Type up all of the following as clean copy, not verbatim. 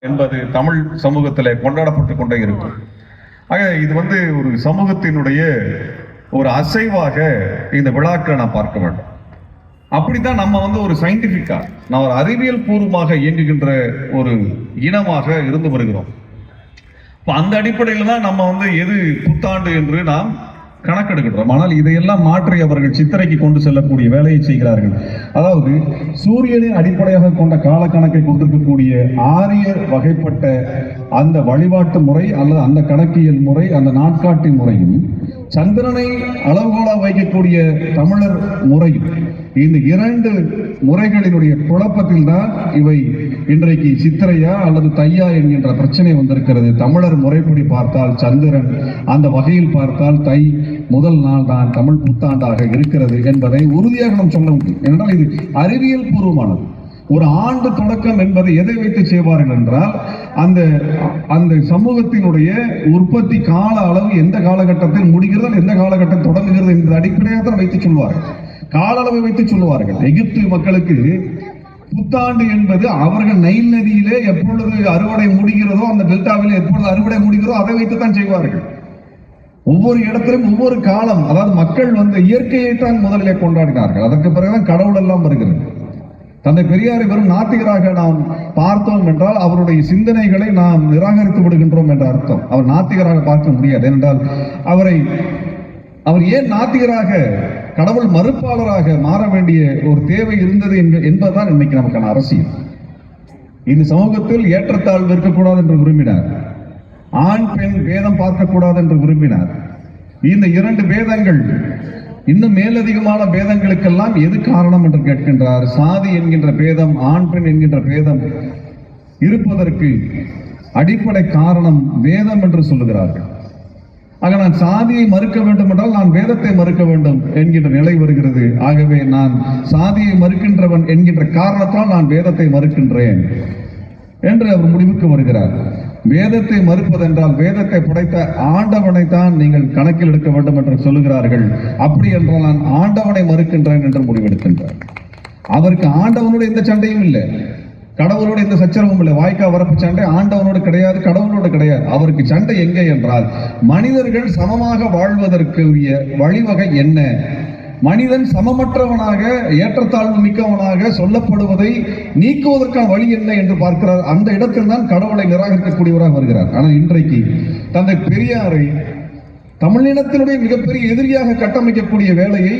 என்பது தமிழ் சமூகத்தில் கொண்டாடப்பட்டு கொண்டே இருக்கும். ஆக இது ஒரு சமூகத்தினுடைய ஒரு அசைவாக இந்த விழாக்களை நான் பார்க்க வேண்டும். அப்படித்தான் நம்ம ஒரு சயின்டிபிக்கா நான் ஒரு அறிவியல் பூர்வமாக இயங்குகின்ற ஒரு இனமாக இருந்து வருகிறோம். அந்த அடிப்படையில் தான் நம்ம எது புத்தாண்டு என்று நாம் கணக்கெடுக்கின்றோம். ஆனால் இதையெல்லாம் மாற்றி அவர்கள் சித்திரைக்கு கொண்டு செல்லக்கூடிய வேலையை செய்கிறார்கள். அதாவது சூரியனை அடிப்படையாக கொண்ட கால கணக்கை கொண்டிருக்கக்கூடிய ஆரிய வகைப்பட்ட அந்த வழிபாட்டு முறை அல்லது அந்த கணக்கியல் முறை, அந்த நாட்காட்டி முறையும், சந்திரனை அளவுகோலாக வைக்கக்கூடிய தமிழர் முறையும், இந்த இரண்டு முறைகளினுடைய குழப்பத்தில் தான் இவை இன்றைக்கு சித்திரையா அல்லது தையா என்கின்ற பிரச்சனை வந்திருக்கிறது. தமிழர் முறைப்படி பார்த்தால் சந்திரன், அந்த வகையில் பார்த்தால் தை முதல் நாள் தான் தமிழ் புத்தாண்டாக இருக்கிறது என்பதை உறுதியாக நாம் சொல்ல முடியும். ஏனென்றால் இது அறிவியல் பூர்வமானது. ஒரு ஆண்டு தொடக்கம் என்பதை எதை வைத்து செய்வார்கள் என்றால், அந்த சமூகத்தினுடைய உற்பத்தி கால அளவு எந்த காலகட்டத்தில் முடிகிறது, எந்த காலகட்டம் தொடங்குகிறது என்ற அடிப்படையாக தான் வைத்து சொல்வார்கள். கால அளவை வைத்து சொல்லுவார்கள். எகிப்து மக்களுக்கு புத்தாண்டு என்பது அவர்கள் நைல் நதியிலே எப்பொழுது அறுவடை முடிகிறதோ, அந்த டெல்டாவிலே எப்பொழுது அறுவடை முடிகிறதோ அதை வைத்துத்தான் செய்வார்கள். ஒவ்வொரு இடத்திலும் ஒவ்வொரு காலம், அதாவது மக்கள் இயற்கையை தான் முதலிலே கொண்டாடினார்கள். அதற்கு பிறகுதான் கடவுள் எல்லாம் வருகிறது. தந்தை பெரியாரை வெறும் நாத்திகராக நாம் பார்த்தோம் என்றால் அவருடைய சிந்தனைகளை நாம் நிராகரித்து விடுகின்றோம் என்ற அர்த்தம். அவர் நாத்திகராக பார்க்க முடியாது. ஏனென்றால் அவர் ஏன் நாத்திகராக, கடவுள் மறுப்பாளராக மாற வேண்டிய ஒரு தேவை இருந்தது என்பதுதான் இன்னைக்கு நமக்கான அரசியல். இந்த சமூகத்தில் ஏற்றத்தாழ்வு இருக்கக்கூடாது என்று விரும்பினார். ஆண் பெண் பேதம் பார்க்கக்கூடாது என்று விரும்பினார். இந்த இரண்டு பேதங்கள், இன்னும் மேலதிகமான பேதங்களுக்கெல்லாம் எது காரணம் என்று கேட்கின்றார். சாதி என்கின்ற பேதம், ஆண் பெண் என்கின்ற பேதம் இருப்பதற்கு அடிப்படை காரணம் வேதம் என்று சொல்லுகிறார்கள். ஆக நான் சாதியை மறுக்க வேண்டும் என்றால் நான் வேதத்தை மறுக்க வேண்டும் என்கின்ற நிலை வருகிறது. ஆகவே நான் சாதியை மறுக்கின்றவன் என்கின்ற காரணத்தால் நான் வேதத்தை மறுக்கின்றேன் என்று அவர் முடிவுக்கு வருகிறார். வேதத்தை மறுப்பதென்றால் வேதத்தை படைத்த ஆண்டவனை தான் நீங்கள் கணக்கில் எடுக்க வேண்டும் என்று சொல்லுகிறார்கள். அப்படி என்றால் நான் ஆண்டவனை மறுக்கின்றேன் என்று முடிவெடுக்கின்றார். அவருக்கு ஆண்டவனோடு எந்த சண்டையும் இல்லை, கடவுளோடு எந்த சச்சரவும் இல்லை. வாய்க்கா வரப்பு சண்டை ஆண்டவனோடு கிடையாது, கடவுளோடு கிடையாது. அவருக்கு சண்டை எங்கே என்றால், மனிதர்கள் சமமாக வாழ்வதற்குரிய வழிவகை என்ன, மனிதன் சமமற்றவனாக ஏற்றத்தாழ்வு மிக்கவனாக சொல்லப்படுவதை நீக்குவதற்கான வழி என்ன என்று பார்க்கிறார். அந்த இடத்தில் தான் கடவுளை நிராகரிக்கக்கூடியவராக வருகிறார். ஆனால் இன்றைக்கு தந்தை பெரியாரை தமிழினத்தினுடைய மிகப்பெரிய எதிரியாக கட்டமைக்கக்கூடிய வேலையை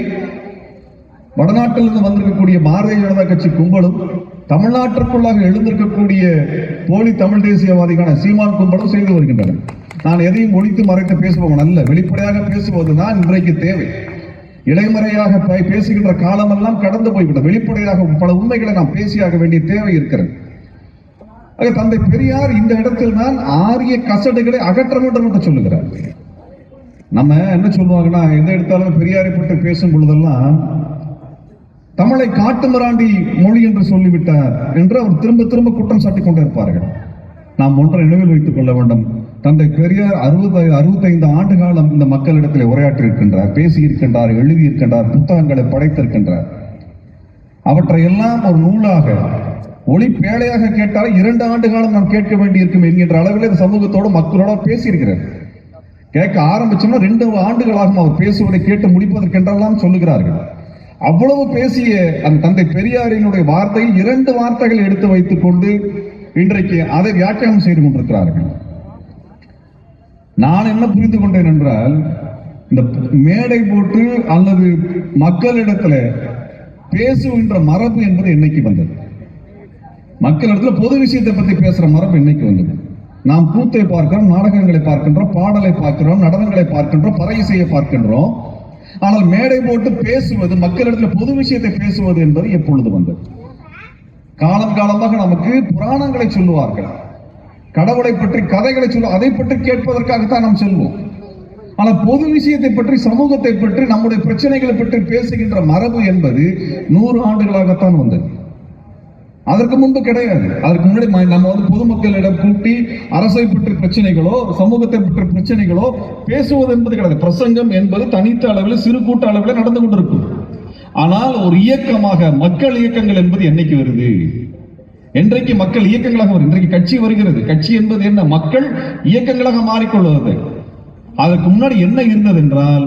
வடநாட்டிலிருந்து வந்திருக்கக்கூடிய பாரதிய ஜனதா கட்சி கும்பலும், தமிழ்நாட்டிற்குள்ளாக எழுந்திருக்கக்கூடிய போலி தமிழ் தேசியவாதிகான சீமான் கும்பலும் செய்து வருகின்றனர். நான் எதையும் ஒழித்து மறைத்து பேசுபவன் அல்ல, வெளிப்படையாக பேசுவதுதான் இன்றைக்கு தேவை. இடைமறையாக பேசுகின்ற காலமெல்லாம் கடந்து போய்விட்டது. வெளிப்படையாக பல உண்மைகளை நாம் பேசியாக வேண்டிய தேவை இருக்கிறது. தந்தை பெரியார் இந்த இடத்தில் தான் ஆரிய கசடுகளை அகற்ற வேண்டும் என்று சொல்லுகிறார். நம்ம என்ன சொல்லுவாங்கன்னா, எந்த எடுத்தாலும் பெரியாரை பற்றி பேசும் பொழுதெல்லாம் தமிழை காட்டுமிராண்டி மொழி என்று சொல்லிவிட்டார் என்று அவர் திரும்ப திரும்ப குற்றம் சாட்டிக் கொண்டே இருப்பார்கள். நாம் ஒன்றை நினைவில் வைத்துக் கொள்ள வேண்டும். தந்தை பெரியார் 65 ஆண்டு காலம் இந்த மக்களிடத்தில் உரையாற்றி இருக்கின்றார், பேசியிருக்கின்றார், எழுதியிருக்கின்றார், புத்தகங்களை படைத்திருக்கின்றார். அவற்றை எல்லாம் ஒரு நூலாக ஒளி பேழையாக கேட்டால் 2 ஆண்டு காலம் நாம் கேட்க வேண்டியிருக்கும் என்கின்ற அளவில் இந்த சமூகத்தோடு மக்களோட பேசியிருக்கிறார். கேட்க ஆரம்பிச்சோம்னா 2 ஆண்டுகளாகவும் அவர் பேசுவதை கேட்டு முடிப்பதற்கென்றெல்லாம் சொல்லுகிறார்கள். அவ்வளவு பேசிய அந்த தந்தை பெரியாரினுடைய வார்த்தையில் 2 வார்த்தைகளை எடுத்து வைத்துக் கொண்டு இன்றைக்கு அதை வியாக்கியானம் செய்து கொண்டிருக்கிறார்கள். நான் என்ன புரிந்து கொண்டேன் என்றால், இந்த மேடை போட்டு அல்லது மக்களிடத்துல பேசுகின்ற மரபு என்பது என்னைக்கு வந்தது? மக்களிடத்துல பொது விஷயத்தை பத்தி பேசுற மரபு என்னைக்கு வந்தது? நாம் கூத்தை பார்க்கிறோம், நாடகங்களை பார்க்கின்றோம், பாடலை பார்க்கிறோம், நடனங்களை பார்க்கின்றோம், பறை இசையை பார்க்கின்றோம். ஆனால் மேடை போட்டு பேசுவது, மக்களிடத்தில் பொது விஷயத்தை பேசுவது என்பது எப்பொழுது வந்தது? காலம் காலமாக நமக்கு புராணங்களை சொல்லுவார்கள், கடவுளை பற்றி கதைகளை சொல்லுவோம், அதை பற்றி கேட்பதற்காகத்தான் நாம் செல்வோம். ஆனால் பொது விஷயத்தை பற்றி, சமூகத்தை பற்றி, நம்முடைய பிரச்சனைகளை பற்றி பேசுகின்ற மரபு என்பது 100 ஆண்டுகளாகத்தான் வந்தது. அதற்கு முன்பு கிடையாது. அதற்கு முன்னாடி நம்ம பொதுமக்களிடம் கூட்டி அரசை பற்றி பிரச்சனைகளோ சமூகத்தை பற்றி பிரச்சனைகளோ பேசுவது என்பது கிடையாது. பிரசங்கம் என்பது தனித்த அளவில், சிறு கூட்ட அளவில் நடந்து கொண்டிருக்கும். ஆனால் ஒரு இயக்கமாக மக்கள் இயக்கங்கள் என்பது என்னைக்கு வருது? என்றைக்கு மக்கள் இயக்கங்களாக வரும், இன்றைக்கு கட்சி வருகிறது. கட்சி என்பது என்ன? மக்கள் இயக்கங்களாக மாறிக்கொள்வது. அதற்கு முன்னாடி என்ன இருந்தது என்றால்,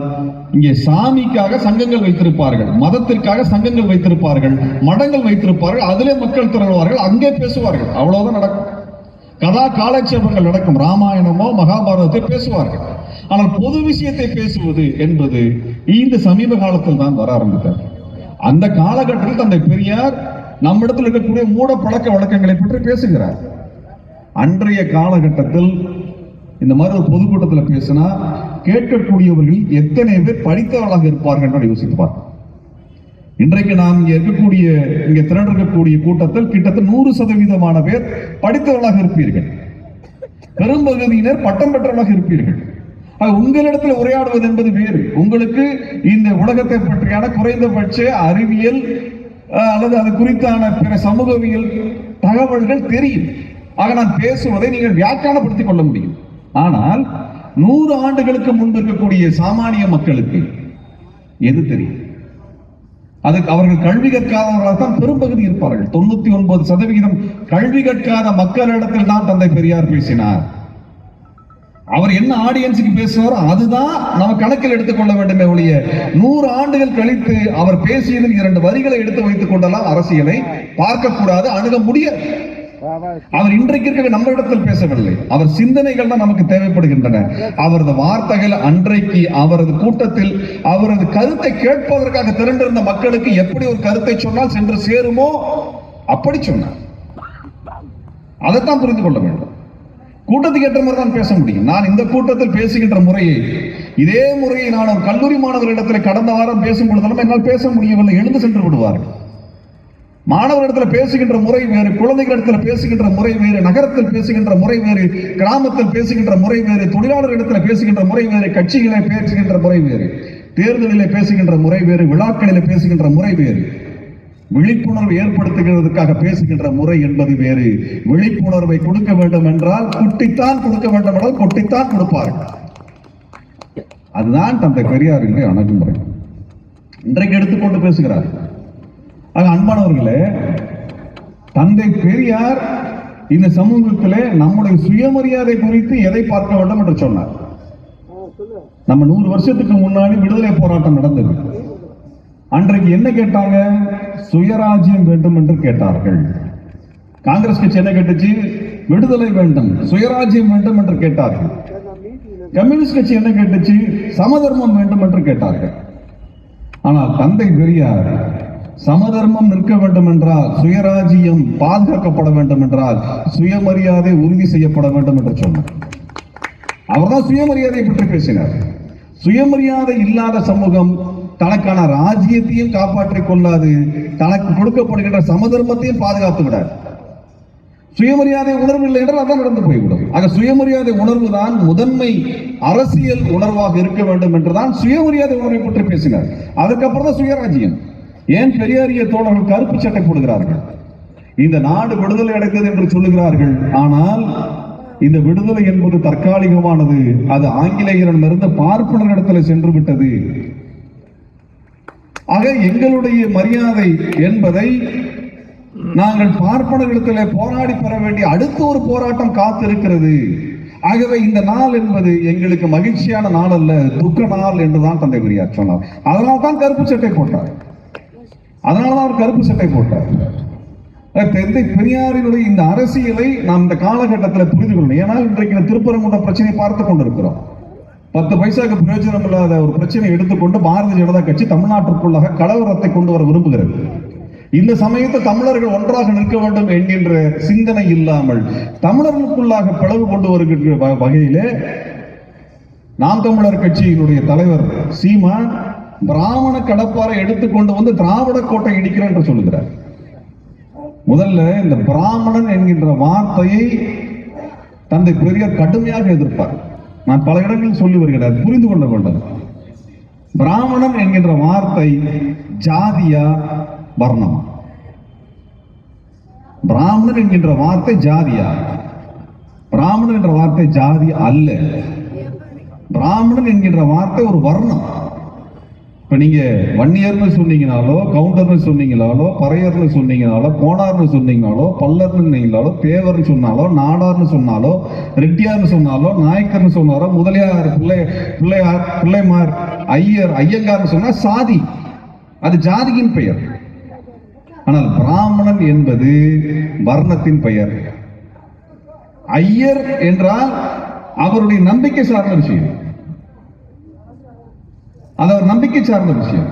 இங்கே சாமிக்காக சங்கங்கள் வைத்திருப்பார்கள், மதத்திற்காக சங்கங்கள் வைத்திருப்பார்கள், மடங்கள் வைத்திருப்பார்கள், அதிலே மக்கள் திரள்வார்கள், அங்கே பேசுவார்கள், அவ்வளவுதான் நடக்கும். கதா காலட்சேபங்கள் நடக்கும், ராமாயணமோ மகாபாரதத்தை பேசுவார்கள். ஆனால் பொது விஷயத்தை பேசுவது என்பது இந்த சமீப காலத்தில் தான் வர ஆரம்பித்தார். அந்த காலகட்டத்தில் தந்தை பெரியார் நம்மிடத்தில் இருக்கக்கூடிய மூட பழக்க வழக்கங்களை பற்றி பேசுகிறார். அன்றைய காலகட்டத்தில் இந்த மாதிரி ஒரு பொதுக்கூட்டத்தில் பேசினா கேட்கக்கூடியவர்கள் எத்தனை பேர் படித்தவர்களாக இருப்பார்கள் என்று யோசிப்பார். இன்றைக்கு நாம் இங்கே திரண்டிருக்கக்கூடிய கூட்டத்தில் கிட்டத்தட்ட 100% பேர் படித்தவர்களாக இருப்பீர்கள். பெரும்பகுதியினர் பட்டம் பெற்றவர்களாக இருப்பீர்கள். உங்களிடத்தில் உரையாடுவது என்பது வேறு. உங்களுக்கு இந்த உலகத்தை பற்றியான குறைந்தபட்ச அறிவியல் அல்லது அது குறித்தான பிற சமூகவியல் தகவல்கள் தெரியும். ஆக நான் பேசுவதை நீங்கள் வியாக்கியானப்படுத்திக் கொள்ள முடியும். ஆனால் 100 ஆண்டுகளுக்கு முன்பு இருக்கக்கூடிய சாமானிய மக்களுக்கு எது தெரியும்? அதுக்கு அவர்கள் கல்வி கற்காதவர்களாக தான் பெரும்பகுதி இருப்பார்கள். 99% கல்வி கற்காத மக்களிடத்தில் தான் தந்தை பெரியார் பேசினார். அவர் என்ன ஆடியன்ஸுக்கு பேசுவாரோ அதுதான் நம்ம கணக்கில் எடுத்துக்கொள்ள வேண்டுமே ஒழிய 100 ஆண்டுகள் கழித்து அவர் பேசியதில் 2 வரிகளை எடுத்து வைத்துக் கொண்டெல்லாம் அரசியலை பார்க்கக்கூடாது, அணுக முடியாது. அவர் இன்றைக்கு இருக்க நம்ம இடத்தில் பேசவில்லை. அவர் சிந்தனைகள் தான் நமக்கு தேவைப்படுகின்றன. அவரது வார்த்தைகள் அன்றைக்கு அவரது கூட்டத்தில் அவரது கருத்தை கேட்பதற்காக திரண்டிருந்த மக்களுக்கு எப்படி ஒரு கருத்தை சொன்னால் சென்று சேருமோ அப்படி சொன்னார். அதைத்தான் புரிந்து கொள்ள வேண்டும். கூட்டத்துக்கு ஏற்ற மாதிரி தான் பேச முடியும். நான் இந்த கூட்டத்தில் பேசுகின்ற முறையை, இதே முறையை நான் ஒரு கல்லூரி மாணவர்களிடத்தில் கடந்த வாரம் பேசும் பொழுதெல்லாம் என்னால் பேச முடியவில்லை, எழுந்து சென்று விடுவார்கள். மாணவர்களிடத்தில் பேசுகின்ற முறை வேறு, குழந்தைகளிடத்தில் பேசுகின்ற முறை வேறு, நகரத்தில் பேசுகின்ற முறை வேறு, கிராமத்தில் பேசுகின்ற முறை வேறு, தொழிலாளர்களிடத்தில் பேசுகின்ற முறை வேறு, கட்சிகளை பேசுகின்ற முறை வேறு, தேர்தலிலே பேசுகின்ற முறை வேறு, விழாக்களிலே பேசுகின்ற முறை வேறு, விழிப்புணர்வு ஏற்படுத்துகிறதுக்காக பேசுகின்ற முறை என்பது வேறு. விழிப்புணர்வை கொடுக்க வேண்டும் என்றால் குட்டித்தான் கொடுக்க வேண்டும் என்றால் கொட்டித்தான் கொடுப்பார்கள். அதுதான் தந்தை பெரியாரினுடைய அணுகுமுறை. இன்றைக்கு எடுத்துக்கொண்டு பேசுகிறார். அன்பானவர்களே, தந்தை பெரியார் இந்த சமூகத்திலே நம்முடைய சுயமரியாதை குறித்து எதை பார்க்க வேண்டும் என்று சொன்னார். நம்ம 100 வருஷத்துக்கு முன்னாடி விடுதலை போராட்டம் நடந்தது. அன்றைக்கு என்ன கேட்டாங்க? சுயராஜ்யம் வேண்டும் என்று கேட்டார்கள். காங்கிரஸ் கட்சி என்ன கேட்டுச்சு? விடுதலை வேண்டும், சுயராஜ்யம் வேண்டும் என்று கேட்டார்கள். கம்யூனிஸ்ட் கட்சி என்ன கேட்டுச்சு? சமதர்மம் வேண்டும் என்று கேட்டார்கள். ஆனால் தந்தை பெரியார் சமதர்மம் நிற்க வேண்டும் என்றால், சுயராஜ்யம் பாதுகாக்கப்பட வேண்டும் என்றால், சுயமரியாதை உறுதி செய்யப்பட வேண்டும் என்று சொன்னார். அவர்தான் சுயமரியாதையை பற்றி பேசினார். சுயமரியாதை இல்லாத சமூகம் தனக்கான ராஜ்யத்தையும் காப்பாற்றிக் கொள்ளாது, தனக்கு கொடுக்கப்படுகின்ற சமதர்மத்தையும் பாதுகாத்து விடாது. சுயமரியாதை உணர்வு இல்லை என்றால் அதான் நடந்து போய்விடும். ஆக சுயமரியாதை உணர்வு தான் முதன்மை அரசியல் உணர்வாக இருக்க வேண்டும் என்றுதான் சுயமரியாதை உணர்வை பற்றி பேசினார். அதுக்கப்புறம் தான் சுயராஜ்யம். ஏன் பெரியாரிய தோழர்கள் கருப்பு சட்டை போடுகிறார்கள்? இந்த நாடு விடுதலை அடைந்தது என்று சொல்லுகிறார்கள். ஆனால் இந்த விடுதலை என்பது தற்காலிகமானது. அது ஆங்கிலேயரிடமிருந்து பார்ப்பனரிடத்தில் சென்று விட்டது. ஆக எங்களுடைய மரியாதை என்பதை நாங்கள் பார்ப்பனர்களிடத்தில் போராடி பெற வேண்டிய அடுத்த ஒரு போராட்டம் காத்திருக்கிறது. ஆகவே இந்த நாள் என்பது எங்களுக்கு மகிழ்ச்சியான நாள் அல்ல, துக்க நாள் என்றுதான் தந்தை பெரியார் சொன்னார். அதனால்தான் கருப்பு சட்டை போட்டார். அதனாலதான் அவர் கருப்பு சட்டை போட்டார். தந்தை பெரியாரினுடைய இந்த அரசியலை நாம் இந்த காலகட்டத்தில் புரிந்து கொள்ளணும். ஏனால் இன்றைக்கு திருப்பரங்குன்ற பிரச்சனையை பார்த்துக் கொண்டிருக்கிறோம். 10 பைசாக்கு பிரயோஜனம் இல்லாத ஒரு பிரச்சனை எடுத்துக்கொண்டு பாரதிய ஜனதா கட்சி தமிழ்நாட்டிற்குள்ளாக கலவரத்தை கொண்டு வர விரும்புகிறது. இந்த சமயத்தில் தமிழர்கள் ஒன்றாக நிற்க வேண்டும் என்கின்ற சிந்தனை இல்லாமல் தமிழர்களுக்குள்ளாக பிளவு கொண்டு வருகின்ற வகையிலே நாம் தமிழர் கட்சியினுடைய தலைவர் சீமான் பிராமண கடப்பாரை எடுத்துக்கொண்டு வந்து திராவிட கோட்டை இடிக்கிறேன் என்று சொல்லுகிறார். முதல்ல இந்த பிராமணன் என்கின்ற வார்த்தையை தந்தை பெரியார் கடுமையாக எதிர்ப்பார். நான் பல இடங்களில் சொல்லி வருகிறேன், புரிந்து கொள்ள வேண்டும். பிராமணன் என்கின்ற வார்த்தை ஜாதியா வர்ணம்? பிராமணன் என்கின்ற வார்த்தை ஜாதியா? பிராமணன் என்ற வார்த்தை ஜாதி அல்ல. பிராமணன் என்கின்ற வார்த்தை ஒரு வர்ணம். இப்ப நீங்க வன்னியர்னு சொன்னீங்கனாலோ, கவுண்டர்னு சொன்னீங்கனாலோ, பறையர்னு சொன்னீங்கனாலோ, கோணார்னு சொன்னீங்கனாலோ, பல்லர்னு சொன்னீங்கனாலோ, தேவர்னு சொன்னாலோ, நாடார்னு சொன்னாலோ, ரெட்டியார்னு சொன்னாலோ, நாயக்கர்னு சொன்னாலோ, முதலியார், பிள்ளைமார், ஐயர், ஐயங்கார்னு சொன்னா சாதி, அது ஜாதியின் பெயர். ஆனால் பிராமணன் என்பது வர்ணத்தின் பெயர். ஐயர் என்றால் அவருடைய நம்பிக்கை சார்ந்த விஷயம், அது அவர் நம்பிக்கை சார்ந்த விஷயம்.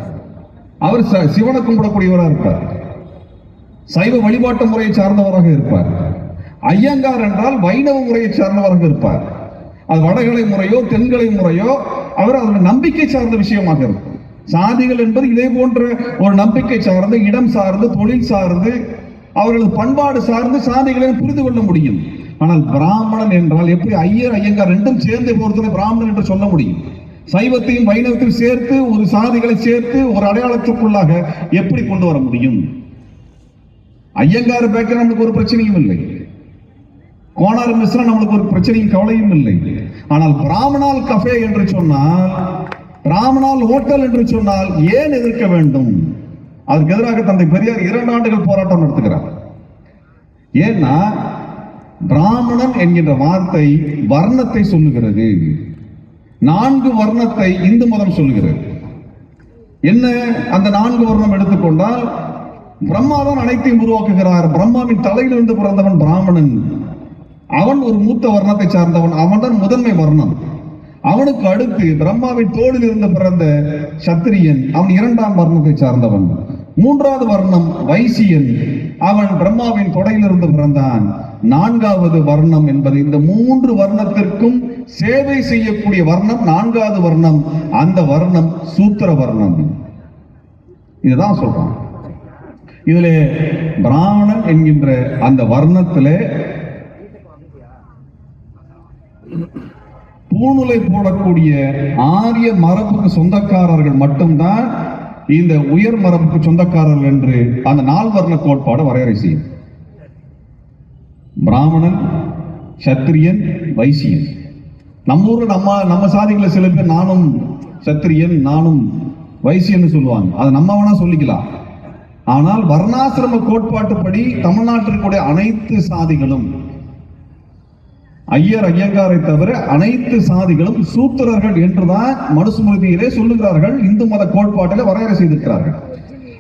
அவர் சிவனை கும்பிடக்கூடியவராக இருப்பார், சைவ வழிபாட்டு முறையை சார்ந்தவராக இருப்பார். ஐயங்கார் என்றால் வைணவ முறையை சார்ந்தவராக இருப்பார். அது வடகலை முறையோ தென்கலை முறையோ அவர் அதனுடைய நம்பிக்கை சார்ந்த விஷயமாக இருக்கும். சாதிகள் என்பது இதே போன்ற ஒரு நம்பிக்கை சார்ந்து, இடம் சார்ந்து, தொழில் சார்ந்து, அவர்களது பண்பாடு சார்ந்து சாதிகளை புரிந்து கொள்ள முடியும். ஆனால் பிராமணன் என்றால் எப்படி ஐயர் ஐயங்கார் ரெண்டும் சேர்ந்து பொறுத்தவரை பிராமணன் என்று சொல்ல முடியும்? சைவத்தையும் வைணவத்தையும் சேர்த்து, ஒரு சாதிகளை சேர்த்து ஒரு அடையாளத்துக்குள்ளாக எப்படி கொண்டு வர முடியும்? ஐயங்கார் பேக்கர் நமக்கு ஒரு பிரச்சனையும் இல்லை, கோணார் மிஸ்ரா நம்மளுக்கு ஒரு பிரச்சனையும் கவலையும் இல்லை. ஆனால் பிராமணால் கஃபே என்று சொன்னால், பிராமணால் ஹோட்டல் என்று சொன்னால் ஏன் எதிர்க்க வேண்டும்? அதுக்கு எதிராக தந்தை பெரியார் 2 ஆண்டுகள் போராட்டம் நடத்துகிறார். ஏன்னா பிராமணன் என்கின்ற வார்த்தை வர்ணத்தை சொல்லுகிறது. 4 வர்ணத்தை இந்து மதம் சொல்லுகிறது. என்ன அந்த 4 வர்ணம் எடுத்துக்கொண்டால், பிரம்மாதான் அனைத்தையும் உருவாக்குகிறார். பிரம்மாவின் தலையிலிருந்து பிறந்தவன் பிராமணன். அவன் ஒரு மூத்த வர்ணத்தை சார்ந்தவன், அவன் தான் முதன்மை வர்ணம். அவனுக்கு அடுத்து பிரம்மாவின் தோளில் இருந்து பிறந்த சத்திரியன், அவன் 2ஆம் வர்ணத்தை சார்ந்தவன். 3வது வர்ணம் வைசியன், அவன் பிரம்மாவின் தொடையிலிருந்து பிறந்தான். 4வது வர்ணம் என்பது இந்த 3 வர்ணத்திற்கும் சேவை செய்யக்கூடிய வர்ணம் 4வது வர்ணம். அந்த வர்ணம் சூத்திர வர்ணம். இதுதான் சொல்றான். இதுல பிராமணன் என்கின்ற அந்த வர்ணத்திலே பூணுலை போடக்கூடிய ஆரிய மரபுக்கு சொந்தக்காரர்கள் மட்டும்தான் இந்த உயர் மரபுக்கு சொந்தக்காரர்கள் என்று அந்த 4 வர்ண கோட்பாடு வரையறை செய்யும். பிராமணன், சத்திரியன், வைசியன். நம்ம ஊர்ல நம்ம சாதிகளை சில பேர் நானும் சத்திரியன் நானும் வைசியன் சொல்லுவாங்க. அதை நம்ம வேணா சொல்லிக்கலாம். ஆனால் வர்ணாசிரம கோட்பாட்டுப்படி தமிழ்நாட்டிற்குடைய அனைத்து சாதிகளும், ஐயர் ஐயங்காரை தவிர அனைத்து சாதிகளும் சூத்திரர்கள் என்றுதான் மனுஸ்மிருதியிலே சொல்லுகிறார்கள், இந்து மத கோட்பாட்டிலே வரையறை செய்திருக்கிறார்கள்.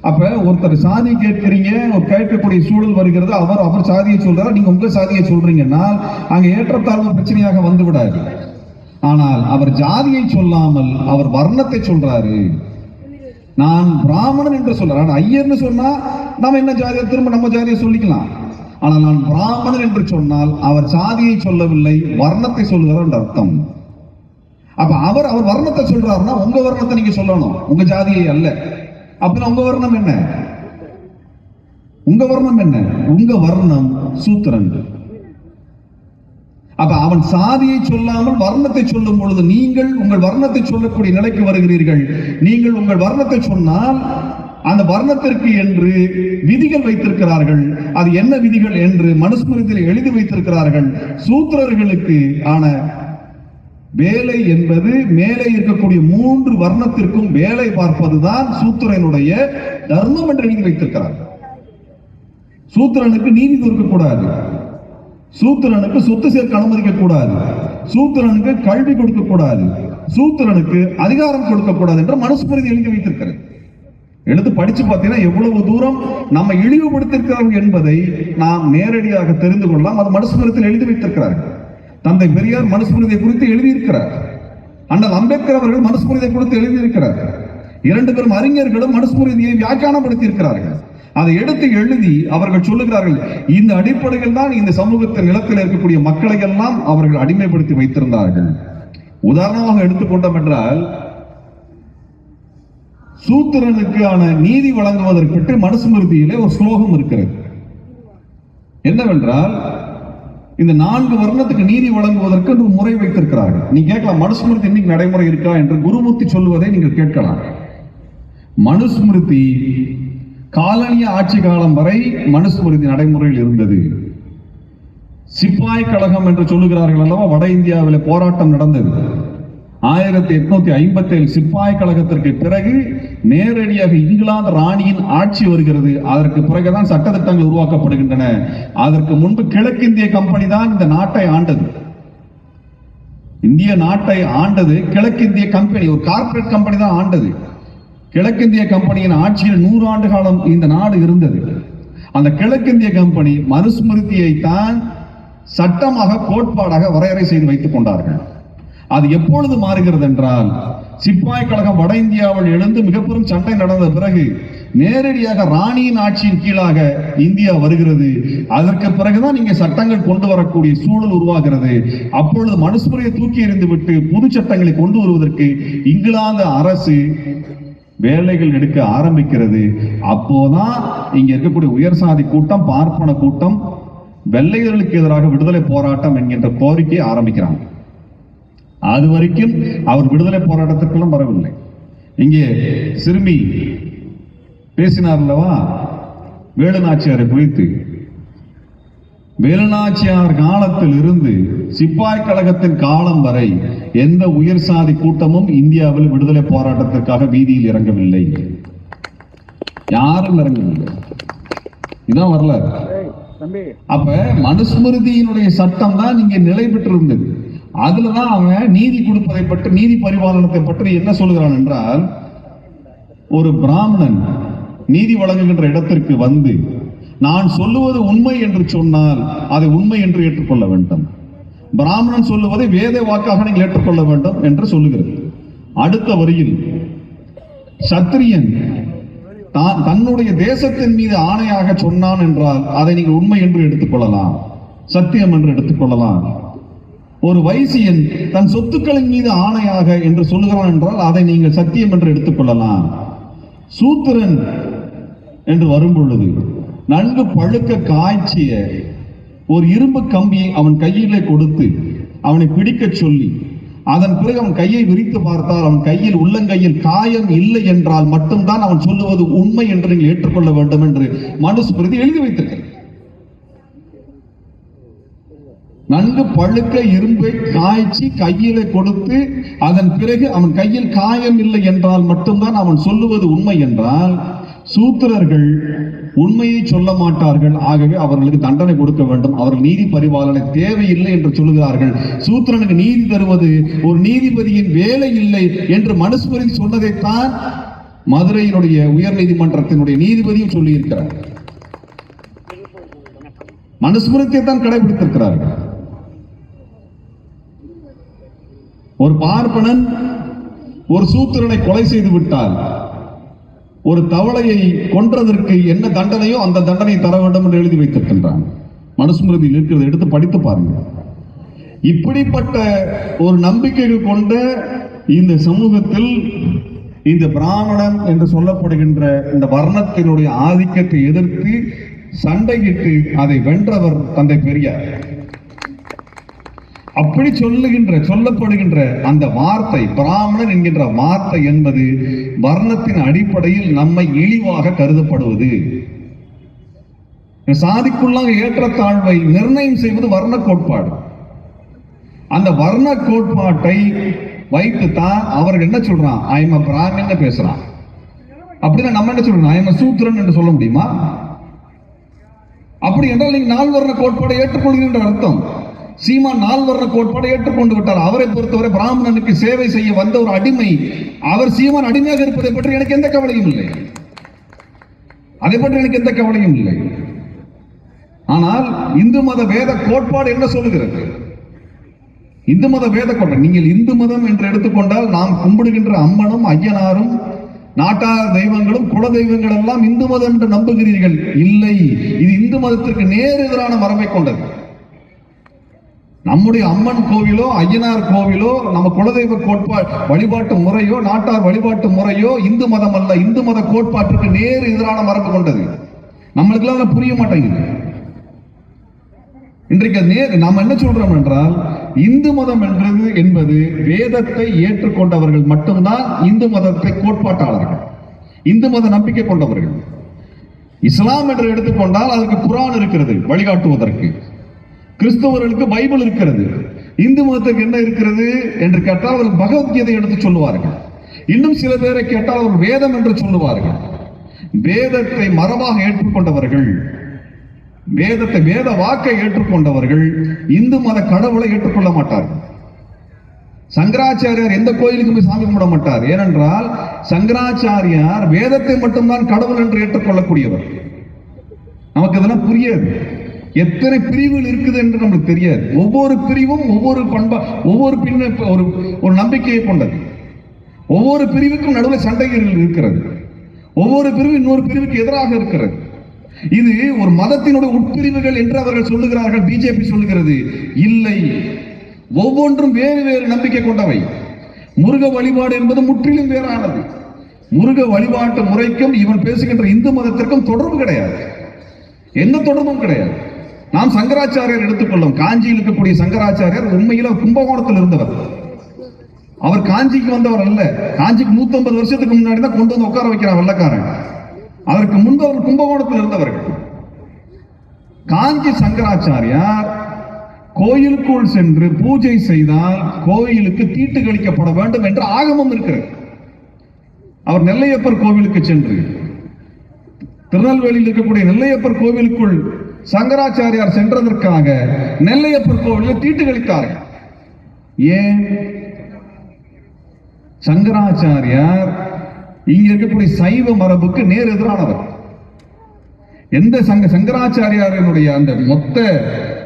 அப்ப ஒருத்தர் சாதி கேட்கிறீங்க, ஒரு கேட்கக்கூடிய சூழல் வருகிறது, அவர் சாதியை சொல்றாரு, நீங்க உங்க சாதியை சொல்றீங்கன்னா அங்க ஏற்றத்தாழ்வு பிரச்சனையாக வந்து விடாது. ஆனால் அவர் ஜாதியை சொல்லாமல் அவர் வர்ணத்தை சொல்றாரு. நான் பிராமணன் என்று சொல்றாரு. ஐயர்னு சொன்னா நம்ம என்ன ஜாதியை திரும்ப நம்ம ஜாதியை சொல்லிக்கலாம். ஆனால் நான் பிராமணன் என்று சொன்னால் அவர் சாதியை சொல்லவில்லை, வர்ணத்தை சொல்லுகிறார் என்ற அர்த்தம். அப்ப அவர் வர்ணத்தை சொல்றாருன்னா உங்க வர்ணத்தை நீங்க சொல்லணும், உங்க ஜாதியை அல்ல. அப்படின்னா உங்க வர்ணம் என்ன? உங்க வர்ணம் என்ன? உங்க வர்ணம் சூத்திரன். அப்ப அவன் சாதியை சொல்லாமல் வர்ணத்தை சொல்லும் பொழுது நீங்கள் உங்கள் வர்ணத்தை சொல்லக்கூடிய நிலைக்கு வருகிறீர்கள். நீங்கள் உங்கள் வர்ணத்தை சொன்னால் அந்த வர்ணத்திற்கு என்று விதிகள் வைத்திருக்கிறார்கள். அது என்ன விதிகள் என்று மனுஸ்மிருதியில் எழுதி வைத்திருக்கிறார்கள். சூத்திரர்களுக்கு ஆன வேலை என்பது மேலே இருக்கக்கூடிய 3 வர்ணத்திற்கும் வேலை பார்ப்பதுதான் சூத்திரனுடைய தர்மம் என்று எழுதி வைத்திருக்கிறார்கள். சூத்திரனுக்கு நீதி கொடுக்கக்கூடாது, சூத்திரனுக்கு சொத்து சேர்க்க அனுமதிக்க கூடாது, சூத்திரனுக்கு கல்வி கொடுக்க கூடாது, சூத்திரனுக்கு அதிகாரம் கொடுக்க கூடாது என்று மனுஸ்மிருதி எழுதி வைத்திருக்கிறது. எடுத்து படிச்சு பார்த்தீங்கன்னா எவ்வளவு தூரம் நம்ம இழிவுபடுத்திருக்கிறோம் என்பதை நாம் நேரடியாக தெரிந்து கொள்ளலாம். அது மனுஸ்மிருதியில் எழுதி வைத்திருக்கிறார்கள். தந்தை பெரியார் மனுஸ்மிருதியை குறித்து எழுதியிருக்கிறார். அண்ணல் அம்பேத்கர் அவர்கள் மனுஸ்மிருதியை குறித்து எழுதியிருக்கிறார். 2 பேரும் அறிஞர்களும் மனுஸ்மிருதியை வியாக்கியானப்படுத்தி இருக்கிறார்கள். அதை எடுத்து எழுதி அவர்கள் சொல்லுகிறார்கள், இந்த அடிப்படையில் தான் இந்த சமூகத்தின் நிலத்தில் இருக்கக்கூடிய மக்களை எல்லாம் அவர்கள் அடிமைப்படுத்தி வைத்திருந்தார்கள். உதாரணமாக எடுத்துக்கொண்டோம் என்றால், சூத்திரனுக்கான நீதி வழங்குவதற்கு மனுஸ்மிருதியிலே ஒரு ஸ்லோகம் இருக்கிறது. என்னவென்றால், இந்த 4 வர்ணத்துக்கு நீதி வழங்குவதற்கு ஒரு முறை வைத்திருக்கிறார்கள். நீ கேட்கலாம், மனுஸ்மிருதி இன்னைக்கு நடைமுறை இருக்கா என்று குருமூர்த்தி சொல்லுவதை நீங்கள் கேட்கலாம். மனுஸ்மிருதி காலனிய ஆட்சி காலம் வரை மனுஸ்மிருதி நடைமுறையில் இருந்தது. சிப்பாய் கழகம் என்று சொல்லுகிறார்கள் அல்லவா, வட இந்தியாவில் போராட்டம் நடந்தது. 1857 சிப்பாய் கழகத்திற்கு பிறகு நேரடியாக இங்கிலாந்து ராணியின் ஆட்சி வருகிறது. அதற்கு பிறகுதான் சட்டத்திட்டங்கள் உருவாக்கப்படுகின்றன. அதற்கு முன்பு கிழக்கிந்திய கம்பெனி தான் இந்த நாட்டை ஆண்டது. இந்திய நாட்டை ஆண்டது கிழக்கிந்திய கம்பெனி, ஒரு கார்ப்பரேட் கம்பெனி தான் ஆண்டது. கிழக்கிந்திய கம்பெனியின் ஆட்சியில் 100 ஆண்டு காலம் இந்த நாடு இருந்தது. அந்த கிழக்கிந்திய கம்பெனி மனுஸ்மிருதியை தான் சட்டமாக, கோட்பாடாக வரையறை செய்து வைத்துக் கொண்டார்கள். அது எப்பொழுது மாறுகிறது என்றால், சிப்பாய் கழகம் வட இந்தியாவில் எழுந்து மிகப்பெரும் சண்டை நடந்த பிறகு நேரடியாக ராணியின் ஆட்சியின் கீழாக இந்தியா வருகிறது. அதற்கு பிறகுதான் இங்கே சட்டங்கள் கொண்டு வரக்கூடிய சூழல் உருவாகிறது. அப்பொழுது மனுஸ்மிருதியை தூக்கி எறிந்துவிட்டு புது சட்டங்களை கொண்டு வருவதற்கு இங்கிலாந்து அரசு வேலைகள் எடுக்க ஆரம்பிக்கிறது. அப்போதான் இங்க இருக்கக்கூடிய உயர் சாதி கூட்டம், பார்ப்பன கூட்டம் வெள்ளையர்களுக்கு எதிராக விடுதலை போராட்டம் என்கின்ற கோரிக்கையை ஆரம்பிக்கிறாங்க. அது வரைக்கும் அவர் விடுதலை போராட்டத்திற்கெல்லாம் வரவில்லை. இங்கே சிறுமி பேசினார் அல்லவா வேலுநாச்சியாரை குறித்து. வேலுநாச்சியார் காலத்தில் இருந்து சிப்பாய் கழகத்தின் காலம் வரை எந்த உயர் சாதி கூட்டமும் இந்தியாவில் விடுதலை போராட்டத்திற்காக வீதியில் இறங்கவில்லை. யாரும் இறங்கவில்லை. இதான் வரலாறு. அப்ப மனுஸ்மிருதியினுடைய சட்டம் தான் இங்கே நிலை பெற்றிருந்தது. அதுலதான் அவன் நீதி கொடுப்பதை பற்றி, நீதி பரிபாலனத்தை பற்றி என்ன சொல்கிறான் என்றால், ஒரு பிராமணன் நீதி வழங்குகின்ற இடத்திற்கு வந்து நான் சொல்லுவது உண்மை என்று சொன்னால் அதை உண்மை என்று ஏற்றுக்கொள்ள வேண்டும். பிராமணன் சொல்லுவதை வேத வாக்காக நீங்கள் ஏற்றுக்கொள்ள வேண்டும் என்று சொல்லுகிறது. அடுத்த வரியில் சத்திரியன் தன்னுடைய தேசத்தின் மீது ஆணையாக சொன்னான் என்றால் அதை நீங்கள் உண்மை என்று எடுத்துக்கொள்ளலாம், சத்தியம் என்று எடுத்துக்கொள்ளலாம். ஒரு வைசியன் தன் சொத்துக்களின் மீது ஆணையாக என்று சொல்லுகிறான் என்றால் அதை நீங்கள் சத்தியம் என்று எடுத்துக்கொள்ளலாம். சூத்திரன் என்று வரும் பொழுது நன்கு பழுக்க காய்ச்சிய ஒரு இரும்பு கம்பியை அவன் கையிலே கொடுத்து அவனை பிடிக்க சொல்லி அதன் பிறகு அவன் கையை விரித்து பார்த்தால் அவன் கையில், உள்ளங்கையில் காயம் இல்லை என்றால் மட்டும்தான் அவன் சொல்லுவது உண்மை என்று நீங்கள் ஏற்றுக்கொள்ள வேண்டும் என்று மனுஸ்மிருதி எழுதி வைத்திருக்கிறது. நன்கு பழுக்க இரும்பை காய்ச்சி கையிலே கொடுத்து அதன் பிறகு அவன் கையில் காயம் இல்லை என்றால் மட்டும்தான் அவன் சொல்லுவது உண்மை என்றால், சூத்திரர்கள் உண்மையை சொல்ல மாட்டார்கள். ஆகவே அவர்களுக்கு தண்டனை கொடுக்க வேண்டும், அவர்கள் நீதி பரிபாலனை தேவையில்லை என்று சொல்லுகிறார்கள். சூத்திரனுக்கு நீதி தருவது ஒரு நீதிபதியின் வேலை இல்லை என்று மனுஸ்மிருதி சொன்னதைத்தான் மதுரையினுடைய உயர் நீதிமன்றத்தினுடைய நீதிபதியும் சொல்லி இருக்கிறார். மனுஸ்மிருதியை தான் கடைபிடித்திருக்கிறார்கள். ஒரு பார்ப்பனன் ஒரு சூத்திரனை கொலை செய்து விட்டால் ஒரு தவளையை கொன்றதற்கு என்ன தண்டனையோ அந்த தண்டனை தர வேண்டும் என்று எழுதி வைத்திருக்கின்றான். மனுஸ்மிருதியில் இருக்கிறது, எடுத்து படித்து பாருங்க. இப்படிப்பட்ட ஒரு நம்பிக்கைகள் கொண்ட இந்த சமூகத்தில் இந்த பிராமணன் என்று சொல்லப்படுகின்ற இந்த வர்ணத்தினுடைய ஆதிக்கத்தை எதிர்த்து சண்டையிட்டு அதை வென்றவர் தந்தை பெரியார். அப்படி சொல்லப்படுகின்ற அந்த வார்த்தை, பிராமணன் என்கின்ற வார்த்தை என்பது வர்ணத்தின் அடிப்படையில் நம்மை இழிவாக கருதப்படுவது. சாதிக்குள்ளாக ஏற்றத்தாழ்வை நிர்ணயம் செய்வது வர்ண கோட்பாடு. அந்த வர்ண கோட்பாட்டை வைத்து தான் அவர்கள் என்ன சொல்றான், ஐ எம் பிராமணன் பேசுறான். அப்படின்னா நம்ம என்ன சொல்றோம், ஐ எம் சூத்திரன் என்று சொல்ல முடியுமா? அப்படி என்றால் நீங்க நால்வர்ண கோட்பாடை ஏற்றுக்கொள்கின்ற அர்த்தம். சீமான் நால்வர்ண கோட்பாடை ஏற்றுக்கொண்டு விட்டார். அவரை பொறுத்தவரை பிராமணனுக்கு சேவை செய்ய வந்த ஒரு அடிமை. அவர் சீமான் அடிமையாக இருப்பதை பற்றி எனக்கு எந்த கவலையும் இல்லை. அதை பற்றி எனக்கு எந்த கவலையும் இல்லை. ஆனால் இந்து மத வேத கோட்பாடு என்ன சொல்லுகிறது? இந்து மத வேத கோட்பாடு, நீங்கள் இந்து மதம் என்று எடுத்துக்கொண்டால் நாம் கும்பிடுகின்ற அம்மனும் ஐயனாரும் நாட்டார் தெய்வங்களும் குல தெய்வங்கள் எல்லாம் இந்து மதம் என்று நம்புகிறீர்கள். இல்லை, இது இந்து மதத்திற்கு நேர் எதிரான மரபை கொண்டது. நம்முடைய அம்மன் கோவிலோ ஐயனார் கோவிலோ நம்ம குலதெய்வ வழிபாட்டு முறையோ நாட்டார் வழிபாட்டு முறையோ இந்து மதம் அல்ல. இந்து மத கோட்பாட்டிற்கு நேர் எதிரான மரபு கொண்டது. நம்மளுக்கு எல்லாம் புரிய மாட்டேங்குது. இன்றைக்கு நாம் என்ன சொல்றோம் என்றால், இந்து மதம் என்பது வேதத்தை ஏற்றுக்கொண்டவர்கள் மட்டும்தான் இந்து மதத்தை கோட்பாட்டாளர்கள், இந்து மத நம்பிக்கை கொண்டவர்கள். இஸ்லாம் என்று எடுத்துக்கொண்டால் அதற்கு குர்ஆன் இருக்கிறது வழிகாட்டுவதற்கு, கிறிஸ்தவர்களுக்கு பைபிள் இருக்கிறது. இந்து மதத்துக்கு என்ன இருக்கிறது என்று கேட்டால் அவர்கள் பகவத்கீதை எடுத்து சொல்லுவார்கள். இன்னும் சில பேரை கேட்டால் அவர்கள் வேதம் என்று சொல்லுவார்கள். வேதத்தை மரபாக ஏற்றுக்கொண்டவர்கள், வேத வாக்கை ஏற்றுக்கொண்டவர்கள் இந்து மத கடவுளை ஏற்றுக்கொள்ள மாட்டார்கள். சங்கராச்சாரியார் எந்த கோயிலுக்கும் போய் சாமி கும்பிட மாட்டார். ஏனென்றால் சங்கராச்சாரியார் வேதத்தை மட்டும்தான் கடவுள் என்று ஏற்றுக்கொள்ளக்கூடியவர். நமக்கு இதெல்லாம் புரியாது. எத்தனை பிரிவுகள் இருக்குது என்று நமக்கு தெரியாது. ஒவ்வொரு பிரிவும் ஒவ்வொரு பண்பா, ஒவ்வொரு பின்ன ஒரு நம்பிக்கையை கொண்டது. ஒவ்வொரு பிரிவுக்கும் நடுவில் சண்டைகள் இருக்கிறது. ஒவ்வொரு பிரிவு இன்னொரு பிரிவுக்கு எதிராக இருக்கிறது. இது ஒரு மதத்தினுடைய உட்பிரிவுகள் என்று அவர்கள் சொல்லுகிறார்கள். பிஜேபி சொல்லுகிறது இல்லை, ஒவ்வொன்றும் வேறு வேறு நம்பிக்கை கொண்டவை. முருக வழிபாடு என்பது முற்றிலும் வேறானது. முருக வழிபாட்டு முறைக்கும் இவன் பேசுகின்ற இந்து மதத்திற்கும் தொடர்பு கிடையாது, எந்த தொடர்பும் கிடையாது. நாம் சங்கராச்சாரியார் எடுத்துக்கொள்ளும். காஞ்சியில் இருக்கக்கூடிய சங்கராச்சாரியார் உண்மையில் கும்பகோணத்தில் இருந்தவர். அவர் காஞ்சிக்கு வந்தவர் அல்ல. காஞ்சிக்கு 150 வருஷத்துக்கு முன்னாடி தான் கொண்டு வந்து உட்கார வைக்கிறார் வெள்ளக்காரன். அதற்கு முன்பு அவர் கும்பகோணத்தில் இருந்தவர்கள். காஞ்சி சங்கராச்சாரியார் கோயிலுக்குள் சென்று பூஜை செய்தால் கோயிலுக்கு தீட்டு கழிக்கப்பட வேண்டும் என்ற ஆகமம் இருக்கிறது. அவர் நெல்லையப்பர் கோவிலுக்கு சென்று, திருநெல்வேலியில் இருக்கக்கூடிய நெல்லையப்பர் கோவிலுக்குள் சங்கராச்சாரியார் சென்றதற்காக நெல்லையப்பர் கோவிலில் தீட்டு கழித்தார்கள். ஏன்? சங்கராச்சாரியார் இங்க இருக்கக்கூடிய சைவ மரபுக்கு நேர் எதிரானவர். எந்த சங்கராச்சாரியாரினுடைய அந்த மொத்த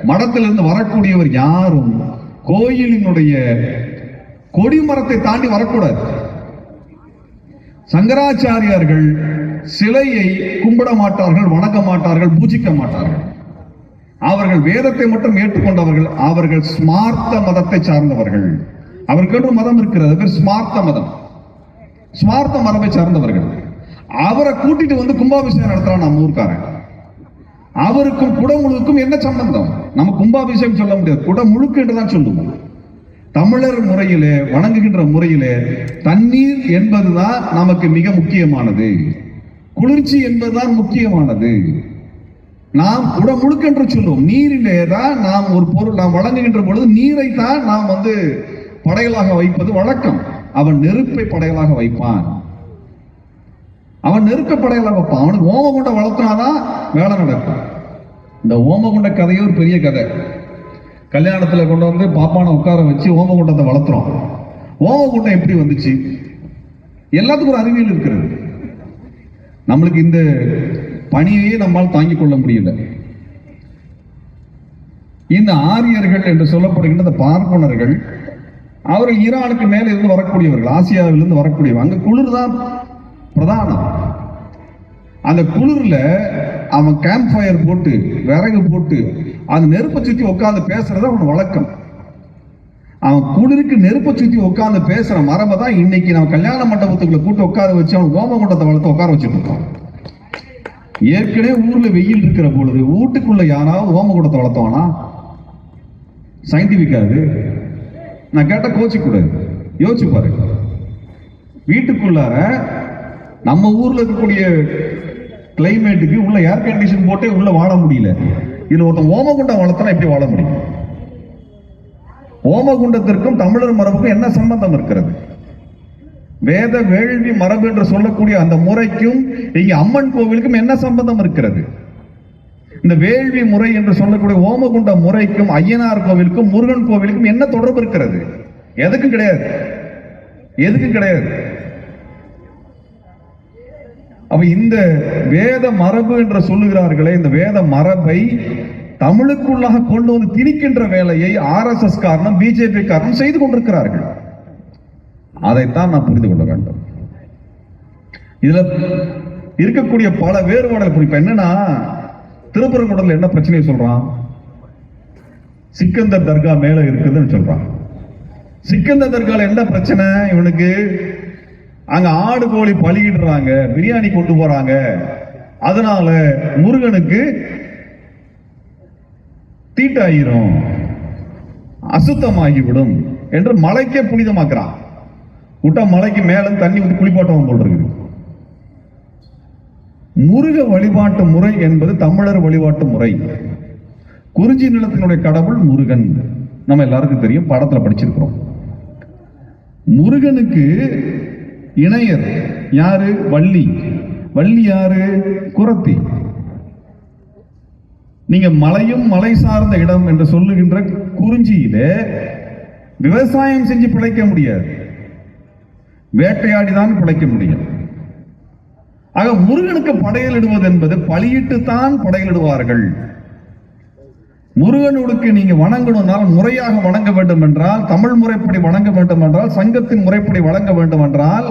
மடத்திலிருந்து வரக்கூடியவர் யாரும் கோயிலினுடைய கொடிமரத்தை தாண்டி வரக்கூடாது. சங்கராச்சாரியார்கள் சிலையை கும்பிட மாட்டார்கள், வணங்க மாட்டார்கள், பூஜிக்க மாட்டார்கள். அவர்கள் வேதத்தை மட்டும் ஏற்றுக்கொண்டவர்கள். அவர்கள் ஸ்மார்த்த மதத்தை சார்ந்தவர்கள். அவருக்கு மதம் இருக்கிறது, பேர் ஸ்மார்த்த மதம். ஸ்மார்த்த மரபை சார்ந்தவர்கள். அவரை கூட்டிட்டு வந்து கும்பாபிஷேகம் நடத்துறான் நம்ம ஊர்க்காரன். அவருக்கும் குடமுழுக்கும் என்ன சம்பந்தம்? நம்ம கும்பாபிஷேகம் சொல்ல முடியாது, குடமுழுக்கு என்றுதான் சொல்லுவோம். தமிழர் முறையிலே, வணங்குகின்ற முறையிலே தண்ணீர் என்பதுதான் நமக்கு மிக முக்கியமானது. குளிர்ச்சி என்பதுதான் முக்கியமானது. நாம் குடமுழுக்கு என்று சொல்லுவோம். நீரிலே தான் நாம் ஒரு பொருள் நாம் வழங்குகின்ற பொழுது நீரை தான் நாம் படைகளாக வைப்பது வழக்கம். அவன் நெருப்பை படைகளாக வைப்பான். அவன் நெருப்பை படைகளாக வைப்பான். அவனுக்கு ஓமகுண்ட வளர்த்தாதான் வேலை நடக்கும். இந்த ஓமகுண்ட கதையே ஒரு பெரிய கதை. கல்யாணத்துல கொண்டு வந்து பாப்பானை உட்கார வச்சு ஓமகுண்டத்தை வளர்த்துறோம். ஓமகுண்டம் எப்படி வந்துச்சு? எல்லாத்துக்கும் ஒரு அறிவியல் இருக்கிறது. நம்மளுக்கு இந்த பணியையே நம்மால் தாங்கிக் கொள்ள முடியல. இந்த ஆரியர்கள் என்று சொல்லப்படுகின்ற இந்த பார்ப்பனர்கள், அவர்கள் ஈரானுக்கு மேல இருந்து வரக்கூடியவர்கள், ஆசியாவிலிருந்து வரக்கூடியவங்க. அங்க குளிர் தான் பிரதானம். அந்த குளிர்ல அவன் கேம்ப் ஃபயர் போட்டு, விறகு போட்டு, அந்த நெருப்பை சுத்தி உட்காந்து பேசுறது அவன் வழக்கம். அவன் குளிருக்கு நெருப்பை சுத்தி உட்காந்து பேசுற மரபை தான் இன்னைக்கு நம்ம கல்யாண மண்டபத்துக்குள்ள கூட்டு உட்கார வச்சு அவன் ஓமகுண்டத்தை வளர்த்து உட்கார வச்சுட்டு இருக்கோம். ஏற்கனவே ஊர்ல வெயில் இருக்கிற பொழுது வீட்டுக்குள்ள யாராவது ஓமகுண்டத்தை வளர்த்தவானா? சயின்டிபிக்கா அது? நான் கேட்ட கோச்சு கூடாது, யோசிச்சு பாருங்க. வீட்டுக்குள்ளார நம்ம ஊர்ல இருக்கக்கூடிய கிளைமேட்டுக்கு உள்ள ஏர் கண்டிஷன் போட்டே உள்ள வாழ முடியல. இதுல ஒருத்தன் ஓமகுண்டம் வளர்த்தனா எப்படி வாழ முடியும்? ஓமகுண்டத்திற்கும் தமிழர் மரபுக்கும் என்ன சம்பந்தம் இருக்கிறது? வேத வேள்வி மரபு என்று சொல்லக்கூடிய அந்த முறைக்கும் இங்க அம்மன் கோவிலுக்கும் என்ன சம்பந்தம் இருக்கிறது? இந்த வேள்வி முறை என்று சொல்லக்கூடிய ஓமகுண்ட முறைக்கும் ஐயனார் கோவிலுக்கும் முருகன் கோவிலுக்கும் என்ன தொடர்பு இருக்கிறது? எதுக்கும் கிடையாது, எதுக்கும் கிடையாது. அப்ப இந்த வேத மரபு என்று சொல்லுகிறார்களே, இந்த வேத மரபை தமிழுக்குள்ளாக கொண்டு வந்து திணிக்கின்ற வேலையை RSS காரணம், பிஜேபி காரணம் செய்து கொண்டிருக்கிறார்கள். அதைத்தான் நான் புரிந்து கொள்ள வேண்டும். இதுல இருக்கக்கூடிய பல வேறுபாடுகள். இப்ப என்னன்னா, திருப்பரங்குன்றத்தில் என்ன பிரச்சனையை சொல்றான்? சிக்கந்தர் தர்கா மேல இருக்குதுன்னு சொல்றான். சிக்கந்தர் தர்கால என்ன பிரச்சனை இவனுக்கு? அங்க ஆடு கோழி பலியிடுறாங்க, பிரியாணி கொண்டு போறாங்க, அதனால முருகனுக்கு தீட்டாயிரும், அசுத்தமாகிவிடும் என்று மலைக்கே புனிதமாக்குறான். விட்டா மலைக்கு மேல தண்ணி ஊற்றி குளிப்பாட்டம் போல் இருக்குது. முருக வழிபாட்டு முறை என்பது தமிழர் வழிபாட்டு முறை. குறிஞ்சி நிலத்தினுடைய கடவுள் முருகன். நம்ம எல்லாருக்கும் தெரியும், படத்துல படிச்சிருக்கிறோம். முருகனுக்கு இணையர் யாரு? வள்ளி. வள்ளி யாரு? குறத்தி. நீங்க மலையும் மலை சார்ந்த இடம் என்று சொல்லுகின்ற குறிஞ்சியில விவசாயம் செஞ்சு பிழைக்க முடியாது, வேட்டையாடிதான் பிழைக்க முடியும். ஆக முருகனுக்கு படையலிடுவது என்பது பலியிட்டுத்தான் படையலிடுவார்கள். முருகனுக்கு நீங்க வணங்கணும்னால் முறையாக வணங்க வேண்டும் என்றால், தமிழ் முறைப்படி வணங்க வேண்டும் என்றால், சங்கத்தின் முறைப்படி வணங்க வேண்டும் என்றால்,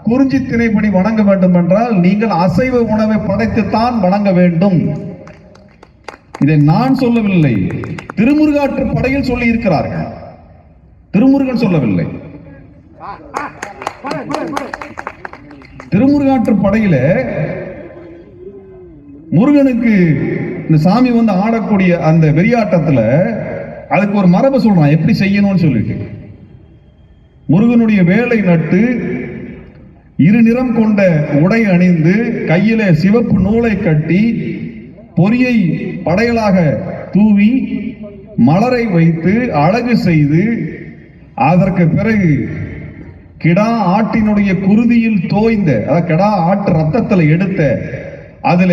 குறிஞ்சி திணைப்படி வணங்க வேண்டும் என்றால், நீங்கள் அசைவ உணவை படைத்துத்தான் வணங்க வேண்டும். இதை நான் சொல்லவில்லை, திருமுருகாற்று படையில் சொல்லி இருக்கிறார்கள். திருமுருகன் சொல்லவில்லை. திருமுருகாற்று படையில முருகனுக்கு இந்த சாமி வந்து ஆடக்கூடிய அந்த வெறியாட்டத்துல அதுக்கு ஒரு மரபு சொல்றான், எப்படி செய்யணும்னு சொல்லிட்டு. முருகனுடைய வேலை நட்டு இரு நிறம் கொண்ட உடை அணிந்து கையில சிவப்பு நூலை கட்டி பொறியை படையலாக தூவி மலரை வைத்து அழகு செய்து அதற்கு பிறகு கிடா ஆட்டினுடைய குருதியில் தோய்ந்த, அதாவது கிடா ஆட்டு ரத்தத்தில் எடுத்த அதுல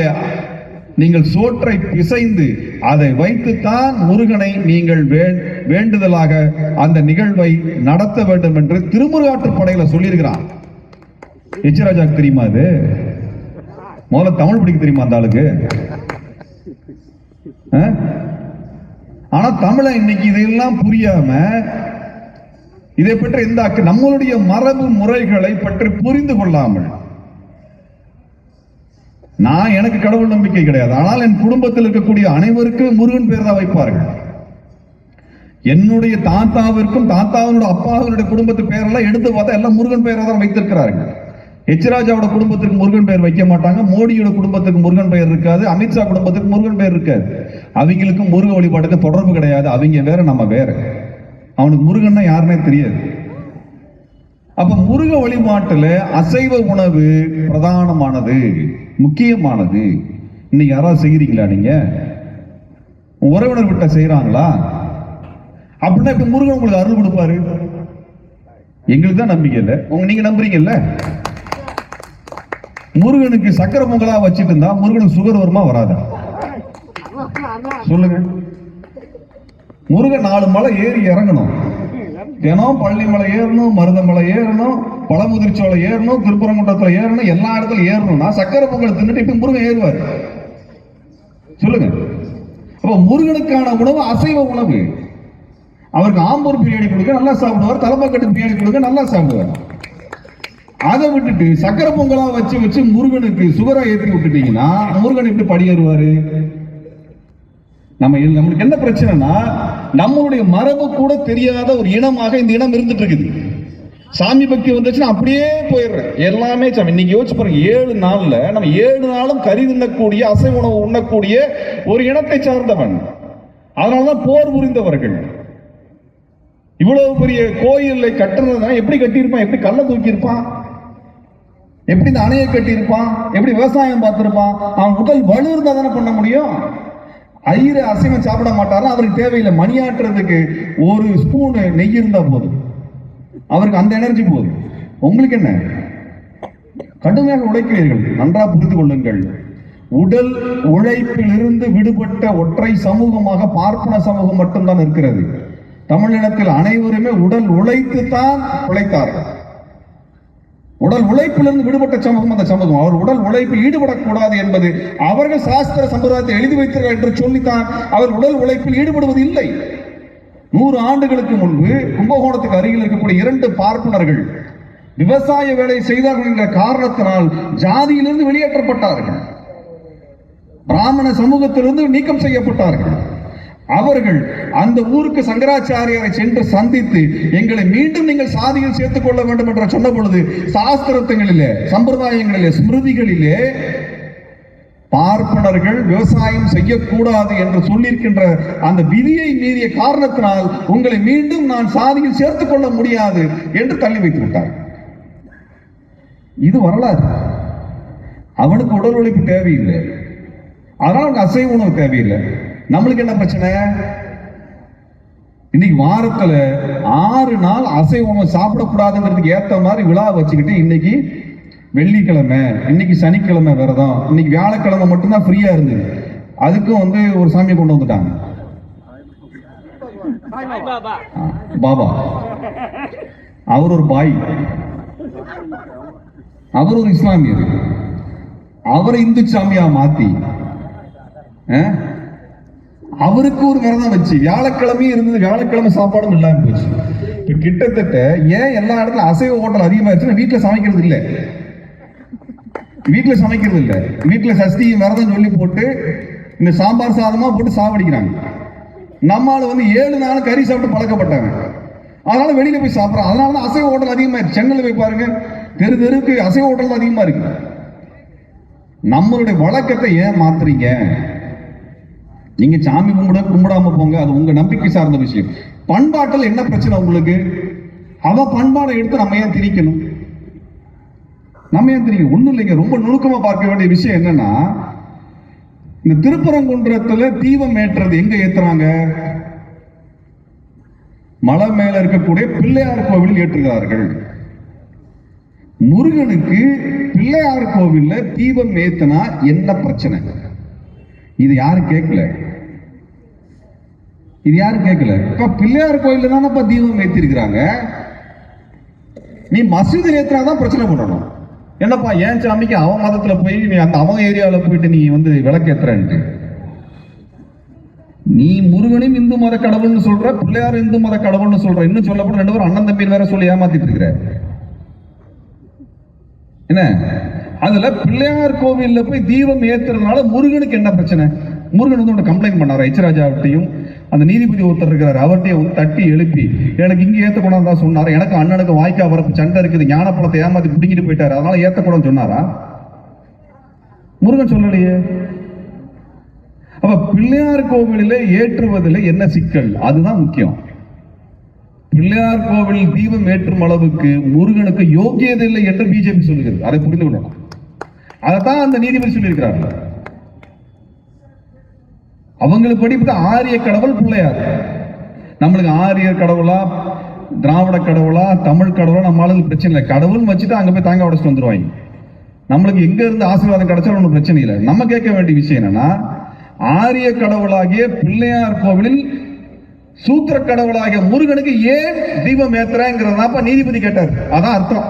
நீங்கள் சோற்றை பிசைந்து அதை வைத்துத்தான் முருகனை நீங்கள் வேண்டுதலாக அந்த நிகழ்வை நடத்த வேண்டும் என்று திருமுருகாற்று படையில சொல்லியிருக்கிறான். எச்ராஜாக்கு தெரியுமா? அது முதல்ல தமிழ் படிக்க தெரியுமா அந்த ஆளுக்கு? ஆனா தமிழை இன்னைக்கு இதெல்லாம் புரியாம, இதை பற்றி இந்த நம்மளுடைய மரபு முறைகளை பற்றி புரிந்து கொள்ளாமல், நான் எனக்கு கடவுள் நம்பிக்கை கிடையாது, ஆனால் என் குடும்பத்தில் இருக்கக்கூடிய அனைவருக்கும் முருகன் பேர் தான் வைப்பார்கள். என்னுடைய தாத்தாவிற்கும் தாத்தாவினுடைய அப்பாவினுடைய குடும்பத்து பேரெல்லாம் எடுத்து பார்த்தா எல்லாம் முருகன் பெயரை தான் வைத்திருக்கிறார்கள். எச்ராஜாவோட குடும்பத்துக்கு முருகன் பெயர் வைக்க மாட்டாங்க, மோடியோட குடும்பத்துக்கு முருகன் பெயர் இருக்காது, அமித்ஷா குடும்பத்துக்கு முருகன் பெயர் இருக்காது. அவங்களுக்கும் முருக வழிபாட்டுக்கு தொடர்பு கிடையாது. அவங்க வேற, நம்ம வேற. அவனுக்கு முருகன்னா யாருன்னே தெரியாது. அப்ப முருக வழிபாட்டுல அசைவ உணவு பிரதானமானது, முக்கியமானது. இன்னைக்கு யாராவது செய்யறீங்களா? நீங்க உறவினர் விட்ட செய்யறாங்களா? அப்படின்னா இப்ப முருகன் உங்களுக்கு அருள் கொடுப்பாரு? எங்களுக்கு தான் நம்பிக்கை இல்லை, நீங்க நம்புறீங்கல்ல? முருகனுக்கு சக்கரை பொங்கலா வச்சுட்டு இருந்தா முருகனுக்கு சுகர் வருமா வராதா? சொல்லுங்க. முருகன் 4 மலை ஏறி இறங்கணும். தினம் பள்ளி மலை ஏறணும், மருதமலை ஏறணும், பழமுதிர்ச்சோலை ஏறணும், திருப்பரங்குன்றத்துல ஏறணும், எல்லா இடத்துல ஏறணும்னா சக்கரை பொங்கல் தின்னுட்டு இப்ப முருகன் ஏறுவார். சொல்லுங்க. அப்ப முருகனுக்கான உணவு அசைவ உணவு. அவருக்கு ஆம்பூர் பிரியாணி கொடுங்க, நல்லா சாப்பிடுவார். தலப்பாக்கட்டு பிரியாணி கொடுங்க, நல்லா சாப்பிடுவார். அதை விட்டுட்டு சக்கரை பொங்கலா வச்சு முருகனுக்கு சுகரா ஏற்றி விட்டுட்டீங்கன்னா முருகன் எப்படி படியேறுவாரு? நம்மளுக்கு என்ன பிரச்சனைனா, நம்மளுடைய மரபு கூட தெரியாத ஒரு இனமாக இந்த இனம் இருந்துட்டு இருக்குது. சாமி பக்தி வந்துச்சுன்னா அப்படியே போயிடுறேன். எல்லாமே சாமி. இன்னைக்கு யோசிச்சு பாருங்க, 7 நாள்ல நம்ம 7 நாளும் கறி தின்னக்கூடிய, அசைவ உணவு உண்ணக்கூடிய ஒரு இனத்தை சார்ந்தவன். அதனாலதான் போர் புரிந்தவர்கள். இவ்வளவு பெரிய கோயிலை கட்டுறதுனா எப்படி கட்டியிருப்பான்? எப்படி கல்லை தூக்கியிருப்பான்? எப்படி இந்த அணையை கட்டியிருப்பான்? எப்படி விவசாயம் பார்த்திருப்பான்? அவன் உடல் வலு இருந்தா தானே பண்ண முடியும். ஐயரு அசைவம் சாப்பிட மாட்டாரா? அவருக்கு தேவையில்லை. மணியாட்டுறதுக்கு ஒரு ஸ்பூன் நெய் இருந்தா போதும், அவருக்கு அந்த எனர்ஜி போதும். உங்களுக்கு என்ன? கடுமையாக உழைக்கிறீர்கள். நன்றா புரிந்து கொள்ளுங்கள். உடல் உழைப்பிலிருந்து விடுபட்ட ஒற்றை சமூகமாக பார்ப்பன சமூகம் மட்டும்தான் இருக்கிறது. தமிழினத்தில் அனைவருமே உடல் உழைத்துத்தான் உழைத்தார்கள். உடல் உழைப்பிலிருந்து விடுபட்ட சமூகம் அந்த சமூகம். அவர் உடல் உழைப்பில் ஈடுபடக்கூடாது என்பது அவர்கள் சாஸ்திர சம்பிரதாயத்தை எழுதி வைத்தார்கள் என்று சொல்லித்தான் அவர் உடல் உழைப்பில் ஈடுபடுவது இல்லை. 100 ஆண்டுகளுக்கு முன்பு கும்பகோணத்துக்கு அருகில் இருக்கக்கூடிய 2 பார்ப்பனர்கள் விவசாய வேலை செய்தார்கள் என்ற காரணத்தினால் ஜாதியிலிருந்து வெளியேற்றப்பட்டார்கள். பிராமண சமூகத்திலிருந்து நீக்கம் செய்யப்பட்டார்கள். அவர்கள் அந்த ஊருக்கு சங்கராச்சாரியாரை சென்று சந்தித்து எங்களை மீண்டும் நீங்கள் சாதியில் சேர்த்துக் கொள்ள வேண்டும் என்று சொன்ன பொழுது சாஸ்திரங்களிலே, சம்பிரதாயங்களிலே, ஸ்மிருதிகளிலே பார்ப்பனர்கள் விவசாயம் செய்யக்கூடாது என்று சொல்லியிருக்கின்ற அந்த விதியை மீறிய காரணத்தினால் உங்களை மீண்டும் நான் சாதியில் சேர்த்துக் கொள்ள முடியாது என்று தள்ளி வைத்து விட்டார். இது வரலாறு. அவனுக்கு உடல் உழைப்பு தேவையில்லை, அதனால அசைவ உணவு தேவையில்லை. நம்மளுக்கு என்ன பிரச்சனை? இன்னைக்கு வாரத்துல 6 நாள் அசைவம் சாப்பிடக்கூடாதுங்கிறதுக்கு ஏத்த மாதிரி விழா வச்சுக்கிட்டு இன்னைக்கு வெள்ளிக்கிழமை, இன்னைக்கு சனிக்கிழமை விரதம், இன்னைக்கு வியாழக்கிழமை மட்டும்தான் ஃப்ரீயா இருந்தது. அதுக்கும் வந்து ஒரு சாமியை கொண்டு வந்துட்டாங்க, பாபா. அவர் ஒரு பாய், அவர் ஒரு இஸ்லாமியர். அவரை இந்து சாமியா மாத்தி அவருக்கு ஒரு விரதம் வச்சு வியாழக்கிழமையும் இருந்தது, வியாழக்கிழமை சாப்பாடும் இல்லாம போச்சு. இப்ப கிட்டத்தட்ட ஏன் எல்லா இடத்துல அசைவ ஹோட்டல் அதிகமாயிருச்சுன்னா வீட்டுல சமைக்கிறது இல்லை, வீட்டுல சமைக்கிறது இல்லை. வீட்டுல சஷ்டி விரதம் சொல்லி போட்டு இந்த சாம்பார் சாதமா போட்டு சாவடிக்கிறாங்க. நம்மால வந்து 7 நாள் கறி சாப்பிட்டு பழக்கப்பட்டாங்க, அதனால வெளியில போய் சாப்பிட்றோம். அதனாலதான் அசைவ ஹோட்டல் அதிகமாயிருச்சு. சென்னையில் போய் பாருங்க, தெரு தெருக்கு அசைவ ஹோட்டல் அதிகமா இருக்கு. நம்மளுடைய வழக்கத்தை ஏன் மாத்துறீங்க? நீங்க சாமி கும்பிடாம போங்க, அது உங்க நம்பிக்கை சார்ந்த விஷயம். பண்பாட்டில் என்ன பிரச்சனை உங்களுக்கு? அவ பண்பாடை எடுத்து நம்ம ஏன் திணிக்கணும்? நம்ம ஏன் திணிக்கணும்? ஒண்ணும் இல்லைங்க. ரொம்ப நுணுக்கமா பார்க்க வேண்டிய விஷயம் என்னன்னா, இந்த திருப்பரங்குன்றத்துல தீபம் ஏற்றுறது எங்க ஏத்துறாங்க? மலை மேல இருக்கக்கூடிய பிள்ளையார் கோவில் ஏற்றுகிறார்கள். முருகனுக்கு பிள்ளையார் கோவில்ல தீபம் ஏத்துனா என்ன பிரச்சனை? இது யாரும் கேட்கல, இது யாரும் கேட்கல. இப்ப பிள்ளையார் கோயில்ல தானப்பா தீபம் ஏத்திருக்கிறாங்க. நீ மசூதியில் ஏத்துனாதான் பிரச்சனை பண்ணணும். என்னப்பா ஏன் சாமிக்கு அவன் மதத்துல போய் நீ அந்த அவன் ஏரியாவில் போயிட்டு நீ வந்து விளக்கேத்துறன்ட்டு? நீ முருகனின் இந்து மத கடவுள்னு சொல்ற, பிள்ளையார் இந்து மத கடவுள்னு சொல்ற. இன்னும் சொல்லப்பட 2 பேரும் அண்ணன் தம்பி வேற சொல்லி ஏமாத்திட்டு இருக்கிற என்ன? அதுல பிள்ளையார் கோவில்ல போய் தீபம் ஏத்துறதுனால முருகனுக்கு என்ன பிரச்சனை? முருகன் வந்து கம்ப்ளைண்ட் பண்ணாரு எச்ராஜாவட்டையும், அந்த நீதிபதி ஒருத்தர் இருக்கிறார், அவர்கிட்டையும் வந்து தட்டி எழுப்பி எனக்கு இங்க ஏத்தக்கூடாது தான் சொன்னாரு. எனக்கு அண்ணனுக்கு வாய்க்கா வரப்பு சண்டை இருக்குது, ஞான பழத்தை ஏமாத்தி பிடிக்கிட்டு போயிட்டாரு, அதனால ஏத்தக்கூடாதுன்னு சொன்னாரா? முருகன் சொல்லலையே. அப்ப பிள்ளையார் கோவிலில் ஏற்றுவதில் என்ன சிக்கல்? அதுதான் முக்கியம். பிள்ளையார் கோவில் தீபம் ஏற்றும் அளவுக்கு முருகனுக்கு யோகியதை இல்லை என்று பிஜேபி சொல்லுகிறது. அதை புரிந்து கொள்ளணும். அதைத்தான் அந்த நீதிபதி சொல்லியிருக்கிறார்கள். அவங்களுக்கு படிப்பது ஆரிய கடவுள் பிள்ளையார். நம்மளுக்கு ஆரிய கடவுளா, திராவிட கடவுளா, தமிழ் கடவுளா நம்மளால பிரச்சனை இல்லை. கடவுள்னு வச்சுட்டு அங்க போய் தாங்க உடச்சிட்டு வந்துருவாங்க. நம்மளுக்கு எங்க இருந்து ஆசீர்வாதம் கிடைச்சாலும் ஒன்றும் பிரச்சனை இல்லை. நம்ம கேட்க வேண்டிய விஷயம் என்னன்னா, ஆரிய கடவுளாகிய பிள்ளையார் கோவிலில் சூத்திர கடவுளாகிய முருகனுக்கு ஏன் தீபம் ஏத்துறேங்கிறதாப்பா நீதிபதி கேட்டார். அதான் அர்த்தம்.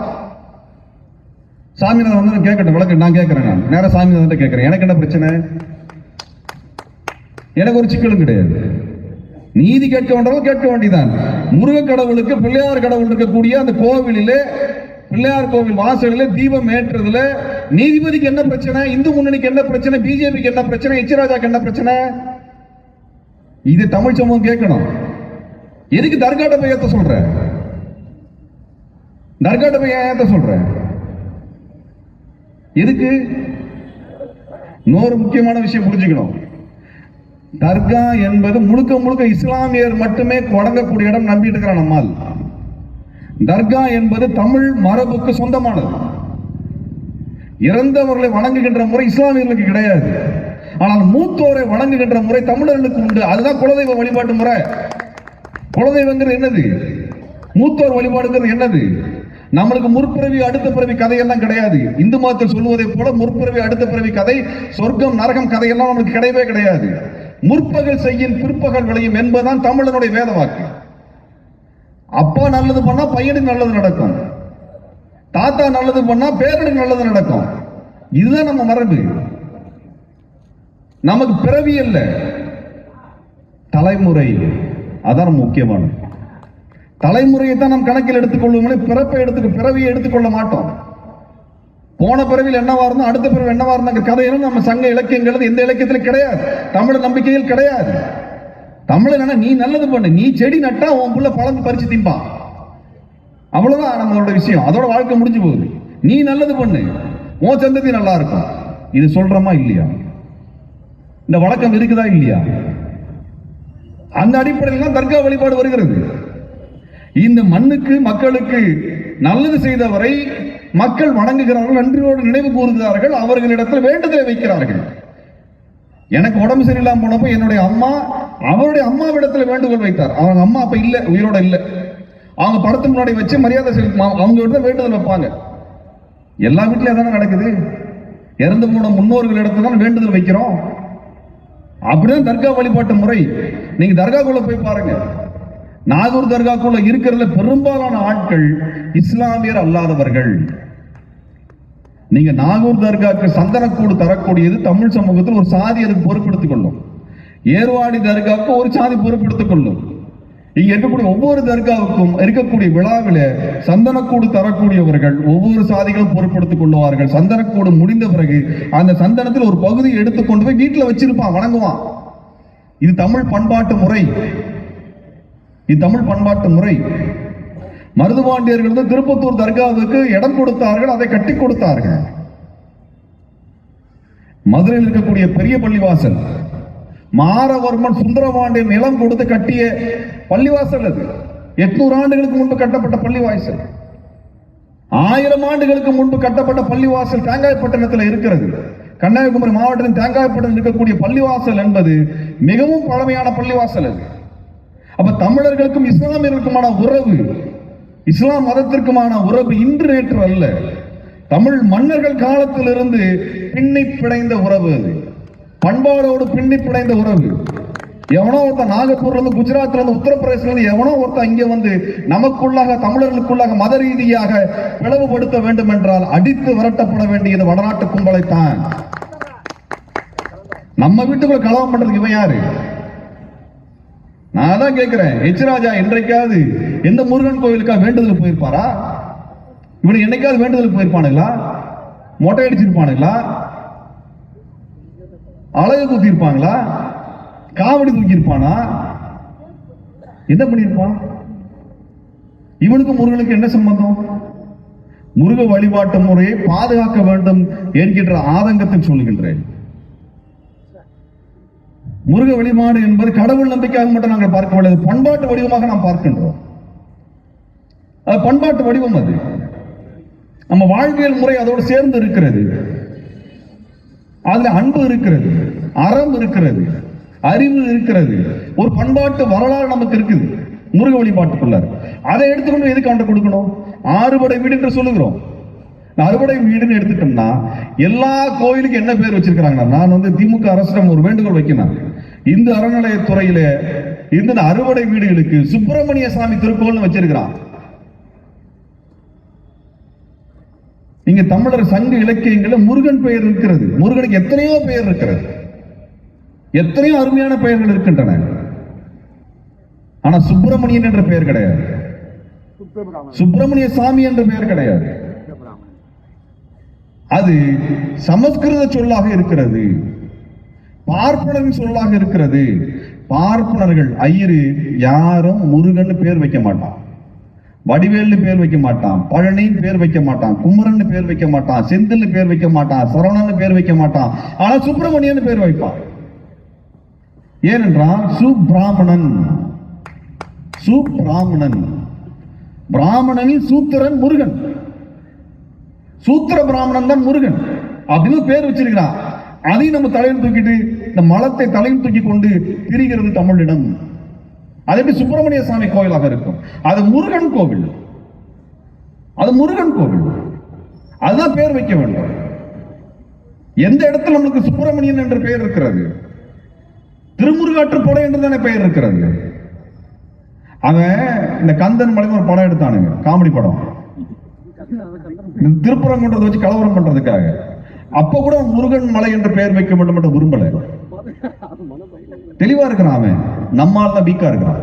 சாமிநாதன் வந்து கேட்கட்டும், விளக்கு நான் கேட்கிறேன். நான் நேர சாமிநாதன் கேட்கிறேன், எனக்கு என்ன பிரச்சனை? எனக்கு ஒரு சிக்கலும் கிடையாது. நீதி கேட்க வேண்டவங்க கேட்க வேண்டியதான். முருக கடவுளுக்கு பிள்ளையார் கடவுள் இருக்கக்கூடிய அந்த கோவிலிலே, பிள்ளையார் கோவில் வாசலிலே தீபம் ஏற்றுறதுல நீதிபதிக்கு என்ன பிரச்சனை? இந்து முன்னணிக்கு என்ன பிரச்சனை? பிஜேபிக்கு என்ன பிரச்சனை? எச்ராஜாக்கு என்ன பிரச்சனை? இது தமிழ் சமூகம் கேட்கணும். எதுக்கு தர்காட்ட போய் ஏத்த சொல்ற? தர்காட்ட போய் ஏத்த சொல்ற எதுக்கு? இன்னொரு முக்கியமான விஷயம் புரிஞ்சுக்கணும். தர்கா என்பது முழுக்க முழுக்க இஸ்லாமியர் மட்டுமே வணங்கக்கூடிய இடம் நம்பிட்டு இருக்கிற நம்மால். தர்கா என்பது தமிழ் மரபுக்கு சொந்தமானது. இறந்தவர்களை வணங்குகின்ற முறை இஸ்லாமியர்களுக்கு கிடையாது. ஆனால் மூத்தோரை வணங்குகின்ற முறை தமிழர்களுக்கு உண்டு. அதுதான் குலதெய்வ வழிபாட்டு முறை. குலதெய்வங்கிறது என்னது? மூத்தோர் வழிபாடுங்கிறது என்னது? நம்மளுக்கு முற்பிறவி அடுத்த பிறவி கதையெல்லாம் கிடையாது. இந்து மதத்தில் சொல்வதை போல முற்பிறவி அடுத்த பிறவி கதை, சொர்க்கம் நரகம் கதையெல்லாம் நம்மளுக்கு கிடையவே கிடையாது. முற்பகல் செய்யின் பிற்பகல் விளையும் என்பதுதான் தமிழனுடைய வேத வாக்கு. அப்பா நல்லது பண்ணா பையனுக்கு நல்லது நடக்கும், தாத்தா நல்லது பண்ணா பேரனுக்கு நல்லது நடக்கும். இதுதான் நம்ம மரபு. நமக்கு பிறவி அல்ல, தலைமுறை. அதான் முக்கியமானது. தலைமுறையை தான் நாம் கணக்கில் எடுத்துக்கொள்வோம், பிறவியை எடுத்துக்கொள்ள மாட்டோம். போன பிறவியில் என்னவா இருந்தோம், அடுத்த பிறவி என்னவா இருந்தாங்க கதையெல்லாம் நம்ம சங்க இலக்கியங்கள் எந்த இலக்கியத்திலும் கிடையாது, தமிழ் நம்பிக்கையில் கிடையாது. தமிழ் என்ன, நீ நல்லது பண்ணு, நீ செடி நட்டா உன் புள்ள பழந்து பறிச்சு திம்பான், அவ்வளவுதான் நம்மளோட விஷயம். அதோட வாழ்க்கை முடிஞ்சு போகுது. நீ நல்லது பண்ணு, உன் சந்ததி நல்லா இருக்கும். இது சொல்றோமா இல்லையா? இந்த வழக்கம் இருக்குதா இல்லையா? அந்த அடிப்படையில் தான் தர்கா வழிபாடு வருகிறது. இந்த மண்ணுக்கு மக்களுக்கு நல்லது செய்தவரை மக்கள் வணங்குகிறார்கள், நன்றியோடு நினைவு கூறுகிறார்கள், அவர்களிடத்தில் வேண்டுதலை வைக்கிறார்கள். எனக்கு உடம்பு சரியில்லாம போனப்போ என்னுடைய அம்மா அவருடைய அம்மாவிடத்துல வேண்டுகோள் வைத்தார். அவங்க அம்மா அப்ப இல்ல, உயிரோட இல்ல. அவங்க படத்துக்கு முன்னாடி வச்சு மரியாதை செலுத்தும். அவங்க விட வேண்டுதல் வைப்பாங்க. எல்லா வீட்லயும் அதானே நடக்குது. இறந்து போன முன்னோர்கள் இடத்துல தான் வேண்டுதல் வைக்கிறோம். அப்படிதான் தர்கா வழிபாட்டு முறை. நீங்க தர்காக்குள்ள போய் பாருங்க. நாகூர் தர்காக்குள்ள இருக்கிறதுல பெரும்பாலான ஆட்கள் இஸ்லாமியர் அல்லாதவர்கள். நீங்க நாகூர் தர்காக்கு சந்தனக்கூடு தரக்கூடியது தமிழ் சமூகத்தில் ஒரு சாதி அதுக்கு பொறுப்பெடுத்துக் கொள்ளும். ஏர்வாடி தர்காவுக்கு ஒரு சாதி பொறுப்பெடுத்துக் கொள்ளும். இங்க இருக்கக்கூடிய ஒவ்வொரு தர்காவுக்கும் இருக்கக்கூடிய விழாவில சந்தனக்கூடு தரக்கூடியவர்கள் ஒவ்வொரு சாதிகளும் பொறுப்பெடுத்துக் கொள்வார்கள். சந்தனக்கூடு முடிந்த பிறகு அந்த சந்தனத்தில் ஒரு பகுதியை எடுத்துக்கொண்டு போய் வீட்டுல வச்சிருப்பான், வணங்குவான். இது தமிழ் பண்பாட்டு முறை. இது தமிழ் பண்பாட்டு முறை. மருதுபாண்டியர்கள் திருப்பத்தூர் தர்காவுக்கு இடம் கொடுத்தார்கள், அதை கட்டி கொடுத்தார்கள். மதுரையில் இருக்கக்கூடிய பெரிய பள்ளிவாசல் மாரவர்மன் சுந்தரபாண்டியன் நிலம் கொடுத்து கட்டிய பள்ளிவாசல். அது 800 ஆண்டுகளுக்கு முன்பு கட்டப்பட்ட பள்ளிவாசல். 1000 ஆண்டுகளுக்கு முன்பு கட்டப்பட்ட பள்ளிவாசல் தேங்காய்பட்டணத்தில் இருக்கிறது. கன்னியாகுமரி மாவட்டத்தின் தேங்காய்பட்டணம் இருக்கக்கூடிய பள்ளிவாசல் என்பது மிகவும் பழமையான பள்ளிவாசல். அது அப்ப தமிழர்களுக்கும் இஸ்லாமியர்களுக்குமான உறவு, இஸ்லாம் மதத்திற்குமான உறவு இன்று நேற்று அல்ல. தமிழ் மன்னர்கள் காலத்திலிருந்து பின்னி பிணைந்த உறவு. அது பண்பாடோடு பின்னி பிணைந்த உறவு. எவனோ ஒருத்தன் நாகப்பூர்ல இருந்து, குஜராத்ல இருந்து, உத்தரப்பிரதேசல இருந்து எவனோ ஒருத்தன் இங்க வந்து நமக்குள்ளாக தமிழர்களுக்குள்ளாக மத ரீதியாக பிளவுபடுத்த வேண்டும் என்றால் அடித்து விரட்டப்பட வேண்டியது வடநாட்டு கும்பலைத்தான். நம்ம வீட்டுக்குள்ள கலவரம் பண்றதுக்கு இவன் யாரு? நான் தான் கேட்கிறேன், எச் ராஜா என்றைக்காவது எந்த முருகன் கோயிலுக்காக வேண்டுதல் போயிருப்பாரா? இவனு என்னைக்காவது வேண்டுதல் போயிருப்பானுங்களா? மொட்டை அடிச்சிருப்பானுங்களா? அழகு குத்தி இருப்பாங்களா? காவடி தூக்கி இருப்பானா? என்ன பண்ணிருப்பான்? இவனுக்கு முருகனுக்கு என்ன சம்பந்தம்? முருக வழிபாட்டு முறையை பாதுகாக்க வேண்டும் என்கின்ற ஆதங்கத்தில் சொல்லுகின்றேன். முருக வழிபாடு என்பது கடவுள் நம்பிக்கையாக மட்டும் நாங்கள் பார்க்கவில்லை, பண்பாட்டு வடிவமாக நாம் பார்க்கின்றோம். அது பண்பாட்டு வடிவம். அது நம்ம வாழ்வியல் முறை அதோடு சேர்ந்து இருக்கிறது. அதுல அன்பு இருக்கிறது, அறம் இருக்கிறது, அறிவு இருக்கிறது, ஒரு பண்பாட்டு வரலாறு நமக்கு இருக்குது முருக வழிபாட்டுக்குள்ள. அதை எடுத்துக்கொண்டு எதுக்கு அவன் கொடுக்கணும்? ஆறுபடை வீடு என்று சொல்லுகிறோம். அறுபடை வீடுன்னு எடுத்துட்டோம்னா எல்லா கோயிலுக்கும் என்ன பேர் வச்சிருக்கிறாங்க? நான் திமுக அரசிடம் ஒரு வேண்டுகோள் வைக்கணும். இந்து அறநிலையத்துறையில இந்த அறுபடை வீடுகளுக்கு சுப்பிரமணிய சாமி திருக்கோள்னு வச்சிருக்கிறான். இங்க தமிழர் சங்க இலக்கியங்கள்ல முருகன் பெயர் இருக்கிறது. முருகனுக்கு எத்தனையோ பெயர் இருக்கிறது, எத்தனையோ அருமையான பெயர்கள் இருக்கின்றன. ஆனா சுப்பிரமணியன் என்ற பெயர் கிடையாது, சுப்பிரமணிய சாமி என்ற பெயர் கிடையாது. அது சமஸ்கிருத சொல்லாக இருக்கிறது, பார்ப்பனரின் சொல்லாக இருக்கிறது. பார்ப்பனர்கள் ஐயரு யாரும் முருகன் பேர் வைக்க மாட்டான், வடிவேல்னு பேர் வைக்க மாட்டான், பழனின்னு பேர் வைக்க மாட்டான், குமரன் பேர் வைக்க மாட்டான், செந்தில் பேர் வைக்க மாட்டான், சரவணன் பேர் வைக்க மாட்டான். ஆனா சுப்பிரமணியன் பேர் வைப்பான். ஏனென்றால் சுப்பிராமணன், சுப்பிராமணன், பிராமணனின் சூத்திரன் முருகன், சூத்திர பிராமணன் தான் முருகன் அப்படின்னு பேர் வச்சிருக்கிறான். அதையும் நம்ம தலையில் தூக்கிட்டு இந்த மலத்தை தலையில் தூக்கி கொண்டு திரிகிறது தமிழிடம். அது எப்படி சுப்பிரமணிய சாமி கோவிலாக இருக்கும்? அது முருகன் கோவில், அது முருகன் கோவில். அதுதான் பேர் வைக்க வேண்டும். எந்த இடத்துல நம்மளுக்கு சுப்பிரமணியன் என்ற பெயர் இருக்கிறது? திருமுருகாற்றுப்படை என்று தானே பெயர் இருக்கிறது. அவன் இந்த கந்தன் மலைன்னு ஒரு படம் எடுத்தானுங்க, காமெடி படம், திருப்பரங்குன்றத்தை வச்சு கலவரம் பண்றதுக்காக. அப்ப கூட முருகன் மலை என்று பெயர் வைக்க வேண்டும் என்று விரும்பல. தெளிவா இருக்கிறான் அவன், நம்மால் தான் வீக்கா இருக்கிறான்.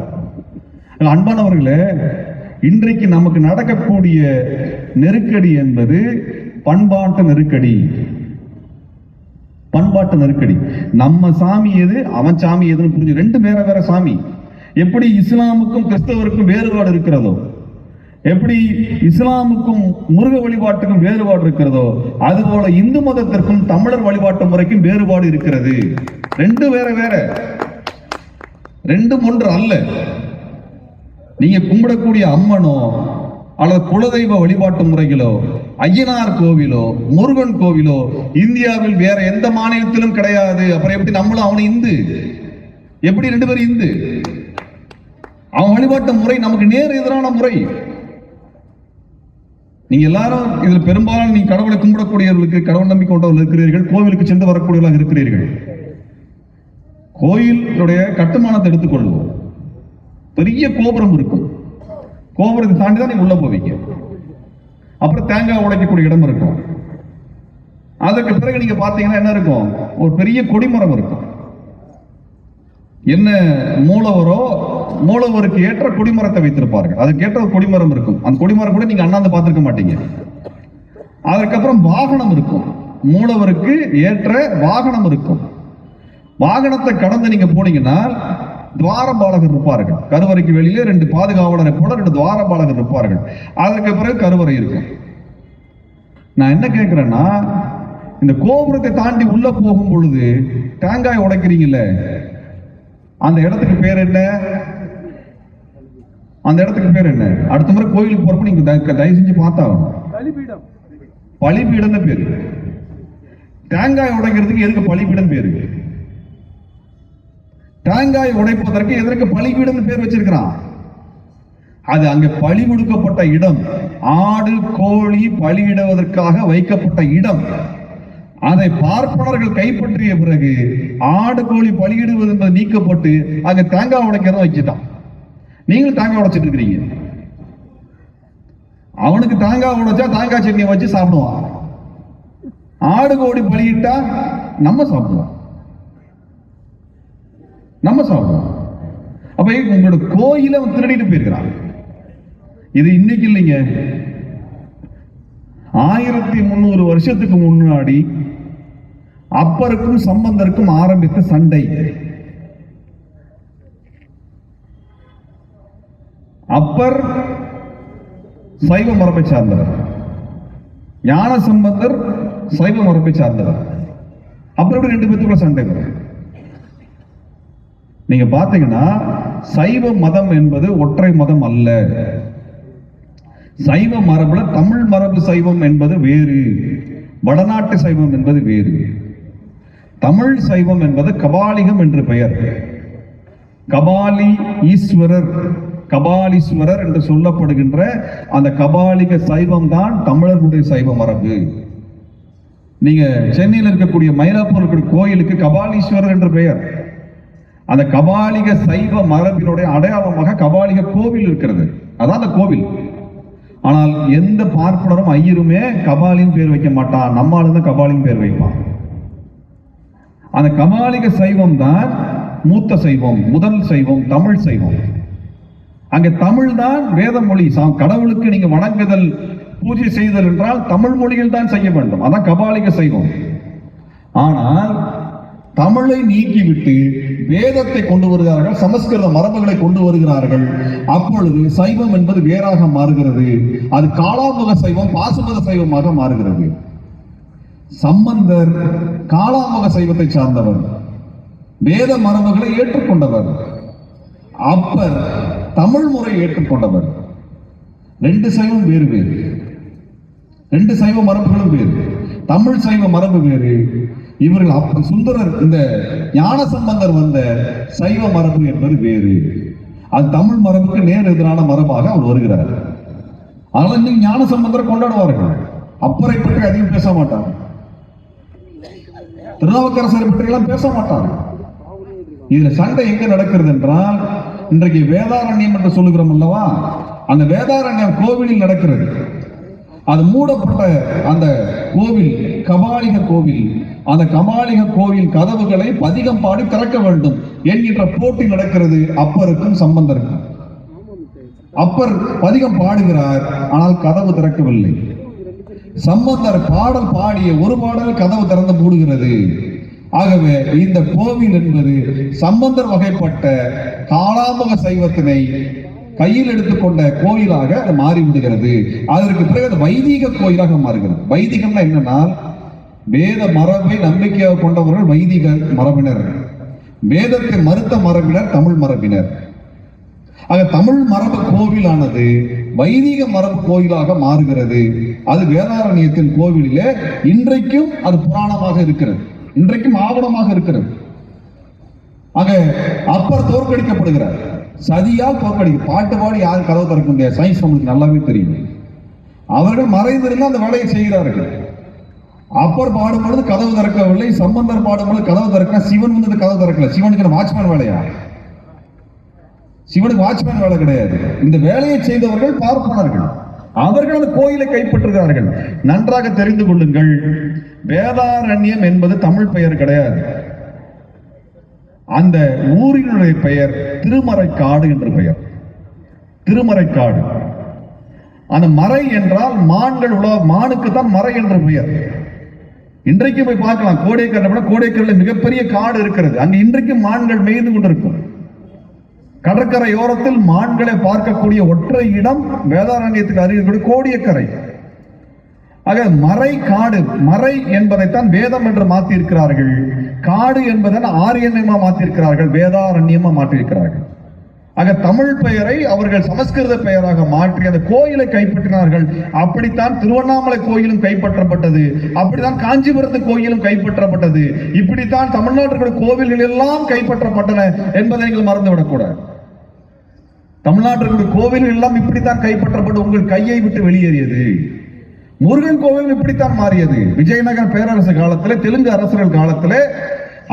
அன்பானவர்களே, இன்றைக்கு நமக்கு நடக்கக்கூடிய நெருக்கடி என்பது பண்பாட்டு நெருக்கடி. பண்பாட்டு நெருக்கடி. நம்ம சாமி எது, அவன் சாமி எதுன்னு புரிஞ்சு, ரெண்டு வேற வேற சாமி. எப்படி இஸ்லாமுக்கும் கிறிஸ்தவருக்கும் வேறுபாடு இருக்கிறதோ, எப்படி இஸ்லாமுக்கும் முருக வழிபாட்டுக்கும் வேறுபாடு இருக்கிறதோ, அதுபோல இந்து மதத்திற்கும் தமிழர் வழிபாட்டு முறைக்கும் வேறுபாடு இருக்கிறது. ரெண்டு வேற வேற, ரெண்டும் ஒன்று அல்ல. நீங்க கும்பிடக்கூடிய அம்மனோ அல்லது குலதெய்வ வழிபாட்டு முறைகளோ, ஐயனார் கோவிலோ, முருகன் கோவிலோ இந்தியாவில் வேற எந்த மாநிலத்திலும் கிடையாது. அப்புறம் எப்படி நம்மளும் அவனு இந்து? எப்படி 2 பேரும் இந்து? அவன் வழிபாட்டு முறை நமக்கு நேர் எதிரான முறை. நீங்க எல்லாரும் இதுல பெரும்பாலும் நீங்க கடவுளை கும்பிடக்கூடியவர்களுக்கு, கடவுள் நம்பிக்கை கொண்டவர்கள் இருக்கிறீர்கள், கோவிலுக்கு சென்று வரக்கூடியவர்களாக இருக்கிறீர்கள். கோயிலுடைய கட்டுமானத்தை எடுத்துக்கொள்வோம். பெரிய கோபுரம் இருக்கும். கோபுரத்தை தாண்டி தான் நீங்க உள்ள போவீங்க. அப்புறம் தேங்காய் உடைக்கக்கூடிய இடம் இருக்கும். அதற்கு பிறகு நீங்க பாத்தீங்கன்னா என்ன இருக்கும்? ஒரு பெரிய கொடிமரம் இருக்கும். என்ன மூலவரோ மூலவருக்கு ஏற்ற கொடிமரத்தை வைத்திருப்பார்கள். அதுக்கு ஏற்ற ஒரு கொடிமரம் இருக்கும். அந்த கொடிமரம் கூட நீங்க அண்ணாந்து பார்த்திருக்க மாட்டீங்க. அதற்கப்புறம் வாகனம் இருக்கும். மூலவருக்கு ஏற்ற வாகனம் இருக்கும். வாகனத்தை கடந்து நீங்க போனீங்கன்னா துவாரபாலகர் இருப்பார்கள். கருவறைக்கு வெளியிலே 2 பாதுகாவலரை போல 2 துவாரபாலகர் இருப்பார்கள். அதற்கு பிறகு கருவறை இருக்கும். நான் என்ன கேட்கிறேன்னா, இந்த கோபுரத்தை தாண்டி உள்ள போகும் பொழுது தேங்காய் உடைக்கிறீங்கல்ல, அந்த இடத்துக்கு பேர் என்ன? அந்த இடத்துக்கு பேர் என்ன? அடுத்த முறை கோயிலுக்கு போறப்ப நீங்க தயவு செஞ்சு பார்த்தாகணும். பலிபீடம் பேரு. தேங்காய் உடைக்கிறதுக்கு எதுக்கு பலிபீடம் பேரு? தேங்காய் உடைப்பதற்கு எதற்கு பலிபீடம் பேர் வச்சிருக்கிறான்? அது அங்க பலி கொடுக்கப்பட்ட இடம். ஆடு கோழி பலியிடுவதற்காக வைக்கப்பட்ட இடம். அதை பார்ப்பனர்கள் கைப்பற்றிய பிறகு ஆடு கோழி பலியிடுவது என்பது நீக்கப்பட்டு அங்க தேங்காய் உடைக்கிறத வச்சுட்டான். நீங்களும் தேங்காய் உடைச்சிட்டு இருக்கிறீங்க. அவனுக்கு தேங்காய் உடைச்சா தேங்காய் சட்னியை வச்சு சாப்பிடுவான். ஆடு கோழி பலியிட்டா நம்ம சாப்பிடுவோம். அப்ப உங்களோட கோயில அவன் திருடிட்டு போயிருக்கிறான். இது இன்னைக்கு இல்லைங்க, 1300 வருஷத்துக்கு முன்னாடி அப்பருக்கும் சம்பந்தருக்கும் ஆரம்பித்த சண்டை. அப்பர் சைவ மரபை சார்ந்தவர், ஞான சம்பந்தர் சைவ மரபை சார்ந்தவர். அப்புறம் 2 பேத்துக்குள்ள சண்டை வரும். நீங்க பாத்தீங்கன்னா சைவ மதம் என்பது ஒற்றை மதம் அல்ல. சைவ மரபுல தமிழ் மரபு சைவம் என்பது வேறு, வடநாட்டு சைவம் என்பது வேறு. தமிழ் சைவம் என்பது கபாலிகம் என்று பெயர். கபாலி ஈஸ்வரர், கபாலீஸ்வரர் என்று சொல்லப்படுகின்ற அந்த கபாலிக சைவம் தான் தமிழர்களுடைய சைவ மரபு. நீங்க சென்னையில் இருக்கக்கூடிய மயிலாப்பூர் கோயிலுக்கு கபாலீஸ்வரர் என்று பெயர். அந்த கபாலிக சைவ மரபினுடைய அடையாளமாக கபாலிக கோவில் இருக்கிறது. அதான் அந்த கோவில். ஆனால் எந்த பார்ப்பனரும் ஐயருமே கபாலின் பேர் வைக்க மாட்டான். நம்மால தான் கபாலின் பேர் வைப்பான். அந்த கபாலிக சைவம் தான் மூத்த சைவம், முதல் சைவம், தமிழ் சைவம். அங்க தமிழ் தான் வேத மொழி. கடவுளுக்கு நீங்க வணங்குதல், பூஜை செய்தல் என்றால் தமிழ் மொழியில் தான் செய்ய வேண்டும். அதான் கபாலிக சைவம். ஆனால் தமிழை நீக்கிவிட்டு வேதத்தை கொண்டு வருகிறார்கள், சமஸ்கிருத மரபுகளை கொண்டு வருகிறார்கள். அப்பொழுது சைவம் என்பது வேறாக மாறுகிறது. அது காளாமுக சைவம், பாசுமத சைவமாக மாறுகிறது. சம்பந்தர் காளாமுக சைவத்தை சார்ந்தவர், வேத மரபுகளை ஏற்றுக்கொண்டவர். அப்பர் தமிழ் முறை ஏற்றுக்கொண்டவர். 2 சைவம் வேறு வேறு, 2 சைவ மரபுகளும் வேறு. தமிழ் சைவ மரபு வேறு. இவர்கள் சுந்தரர், இந்த ஞான சம்பந்தர் வந்த சைவ மரபு என்பது வேறு. அது தமிழ் மரபுக்கு நேர் எதிரான மரபாக அவர் வருகிறார். அதனால இன்னைக்கு ஞான சம்பந்தரை கொண்டாடுவார்கள். அப்பரை பற்றி அதிகம் பேச மாட்டார்கள். திருநாவுக்கரசரை பற்றி எல்லாம் பேச மாட்டார்கள். இதுல சண்டை எங்க நடக்கிறது என்றால், இன்றைக்கு வேதாரண்யம் என்று சொல்லுகிறோம் அல்லவா, அந்த வேதாரண்யம் கோவிலில் நடக்கிறது. அது மூடப்பட்ட அந்த கோவில் கபாலிக கோவில். அந்த கபாலிக கோவில் கதவுகளை பதிகம் பாடி திறக்க வேண்டும் என்கின்ற போட்டி நடக்கிறது அப்பருக்கும் சம்பந்தருக்கும். அப்பர் பதிகம் பாடுகிறார், ஆனால் கதவு திறக்கவில்லை. சம்பந்தர் பாடல் பாடிய ஒரு பாடல் கதவு திறந்து மூடுகிறது. ஆகவே இந்த கோவில் என்பது சம்பந்தர் வகைப்பட்ட காளாமுக சைவத்தினை கையில் எடுத்துக்கொண்ட கோயிலாக அது மாறிவிடுகிறது. அதற்கு பிறகு அது வைதிக கோயிலாக மாறுகிறது. வைதிகம்னா என்னன்னா, வேத மரபை நம்பிக்கையாக கொண்டவர்கள் வைதிக மரபினர், வேதத்தை மறுத்த மரபினர் தமிழ் மரபினர். ஆக தமிழ் மரபு கோவிலானது வைதிக மரபு கோயிலாக மாறுகிறது. அது வேதாரண்யத்தின் கோவிலிலே இன்றைக்கும் அது புராணமாக இருக்கிறது, இன்றைக்கும் ஆவணமாக இருக்கிறது. ஆக அப்பர் தோற்கடிக்கப்படுகிறார், சதியால் பாட்டு பாடி யாரும் கதவு திறக்க முடியாது. சயின்ஸ் நம்மளுக்கு நல்லாவே தெரியும். அவர்கள் மறைந்திருந்து அந்த வேலையை செய்கிறார்கள். அப்பர் பாடும்பொழுது கதவு திறக்கவில்லை, சம்பந்தர் பாடும்பொழுது கதவு திறக்க, சிவன் வந்து கதவு திறக்கல. சிவனுக்கு வாட்ச்மேன் வேலையா? சிவனுக்கு வாட்ச்மேன் வேலை கிடையாது. இந்த வேலையை செய்தவர்கள் பார்ப்பனர்கள். அவர்கள் அந்த கோயிலை கைப்பற்றுகிறார்கள். நன்றாக தெரிந்து கொள்ளுங்கள், வேதாரண்யம் என்பது தமிழ் பெயர் கிடையாது. அந்த ஊரினுடைய பெயர் திருமறைக்காடு என்று பெயர். திருமறைக்காடு. அந்த மறை என்றால் மான்கள் மானுக்கு தான் மறை என்ற பெயர். இன்றைக்கு போய் பார்க்கலாம், கோடைக்கரையில் மிகப்பெரிய காடு இருக்கிறது. அங்கு இன்றைக்கு மான்கள் மேய்ந்து கொண்டிருக்கும். கடற்கரையோரத்தில் மான்களை பார்க்கக்கூடிய ஒற்றை இடம் வேதாரண்யத்துக்கு அருகில் கோடியக்கரை. ஆக மறை காடு, மறை என்பதைத்தான் வேதம் என்று மாற்றி இருக்கிறார்கள். காடு என்பதை ஆரியன்யமா மாற்றிருக்கிறார்கள், வேதாரண்யமா மாற்றிருக்கிறார்கள். ஆக தமிழ் பெயரை அவர்கள் சமஸ்கிருத பெயராக மாற்றி அந்த கோயிலை கைப்பற்றினார்கள். அப்படித்தான் திருவண்ணாமலை கோயிலும் கைப்பற்றப்பட்டது, அப்படித்தான் காஞ்சிபுரத்து கோயிலும் கைப்பற்றப்பட்டது, இப்படித்தான் தமிழ்நாட்டுடைய கோவில்கள் எல்லாம் கைப்பற்றப்பட்டன என்பதை நீங்கள் மறந்துவிடக்கூடாது. தமிழ்நாட்டுடைய கோவில்கள் எல்லாம் இப்படித்தான் கைப்பற்றப்பட்டு உங்கள் கையை விட்டு வெளியேறியது. முருகன் கோவில் இப்படித்தான் மாறியது. விஜயநகர பேரரசு காலத்திலே, தெலுங்கு அரசர்கள் காலத்திலே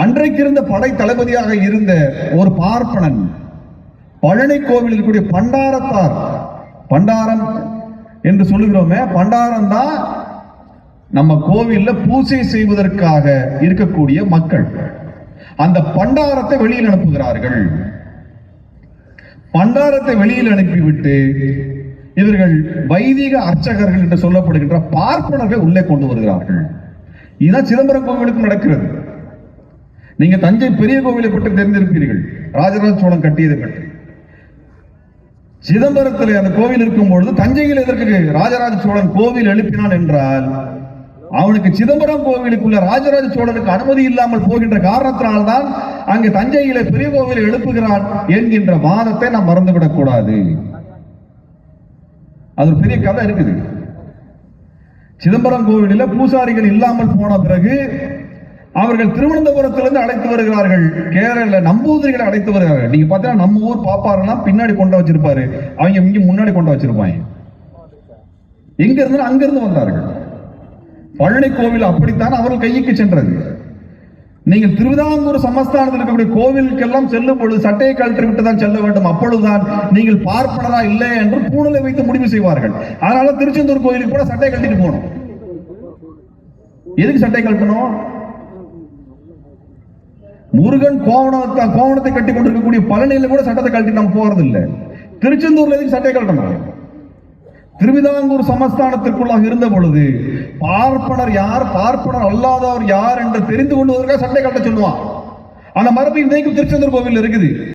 அன்றைக்கு இருந்த படை தளபதியாக இருந்த ஒரு பார்ப்பனன், பழனி கோவில் கூடிய பண்டாரத்தார், பண்டாரம் என்று சொல்லுகிறோமே, பண்டாரம் தான் நம்ம கோவில்ல பூஜை செய்வதற்காக இருக்கக்கூடிய மக்கள். அந்த பண்டாரத்தை வெளியில் அனுப்புகிறார்கள். பண்டாரத்தை வெளியில் அனுப்பிவிட்டு இவர்கள் வைதிக அர்ச்சகர்கள் என்று சொல்லப்படுகின்ற பார்ப்பனர்கள் உள்ளே கொண்டு வருகிறார்கள். இதுதான் சிதம்பரம் கோவிலுக்கு நடக்கிறது. நீங்க தஞ்சை பெரிய கோவிலை பற்றி தெரிந்திருப்பீர்கள், ராஜராஜ சோழன் கட்டியதை பற்றி. சிதம்பரத்தில் அந்த கோவில் இருக்கும் பொழுது தஞ்சையில் எதற்கு ராஜராஜ சோழன் கோவில் எழுப்பினான் என்றால், அவனுக்கு சிதம்பரம் கோவிலுக்குள்ள ராஜராஜ சோழனுக்கு அனுமதி இல்லாமல் போகின்ற காரணத்தினால்தான் அங்கு தஞ்சையில பெரிய கோவிலை எழுப்புகிறான் என்கின்ற வாதத்தை நாம் மறந்துவிடக் கூடாது. அது ஒரு பெரிய கதை இருக்குது. சிதம்பரம் கோவிலில் பூசாரிகள் இல்லாமல் போன பிறகு அவர்கள் திருவனந்தபுரத்திலிருந்து அழைத்து வருகிறார்கள், கேரள நம்பூதிரிகளை அழைத்து வருகிறார்கள். நீங்க பார்த்தீங்கன்னா நம்ம ஊர் பாப்பாரெல்லாம் பின்னாடி கொண்டு வச்சிருப்பாரு, அவங்க இங்க முன்னாடி கொண்டு வச்சிருப்பாங்க. எங்க இருந்து அங்கிருந்து வந்தார்கள். பழனி கோவில் அப்படித்தான் அவர்கள் கைக்கு சென்றது. நீங்கள் திருவிதாங்கூர் சமஸ்தானத்தில் இருக்கக்கூடிய கோவிலுக்கெல்லாம் செல்லும் பொழுது சட்டையை கழற்றி விட்டு தான் செல்ல வேண்டும். அப்பொழுதுதான் நீங்கள் பார்ப்பனரா இல்லை என்று பூணலை வைத்து முடிவு செய்வார்கள். அதனால திருச்செந்தூர் கோயிலுக்கு கூட சட்டையை கழட்டிட்டு போகணும். எதுக்கு சட்டை கழட்டணும்? முருகன் கோவணத்தை கட்டி கொண்டிருக்கக்கூடிய பழனியில கூட சட்டத்தை கழட்டி நம்ம போறது இல்லை. திருச்செந்தூர்ல எதுக்கு சட்டை கழட்டணும்? திருவிதாங்கூர் சமஸ்தானத்திற்குள்ளாக இருந்த பொழுது பார்ப்பனர் யார், பார்ப்பனர் அல்லாதவர் யார் என்று தெரிந்து கொள்வதற்காக சட்டை கட்ட சொல்லுவான். ஆனா மரபு இன்றைக்கும் திருச்செந்தூர் கோவில் இருக்குது.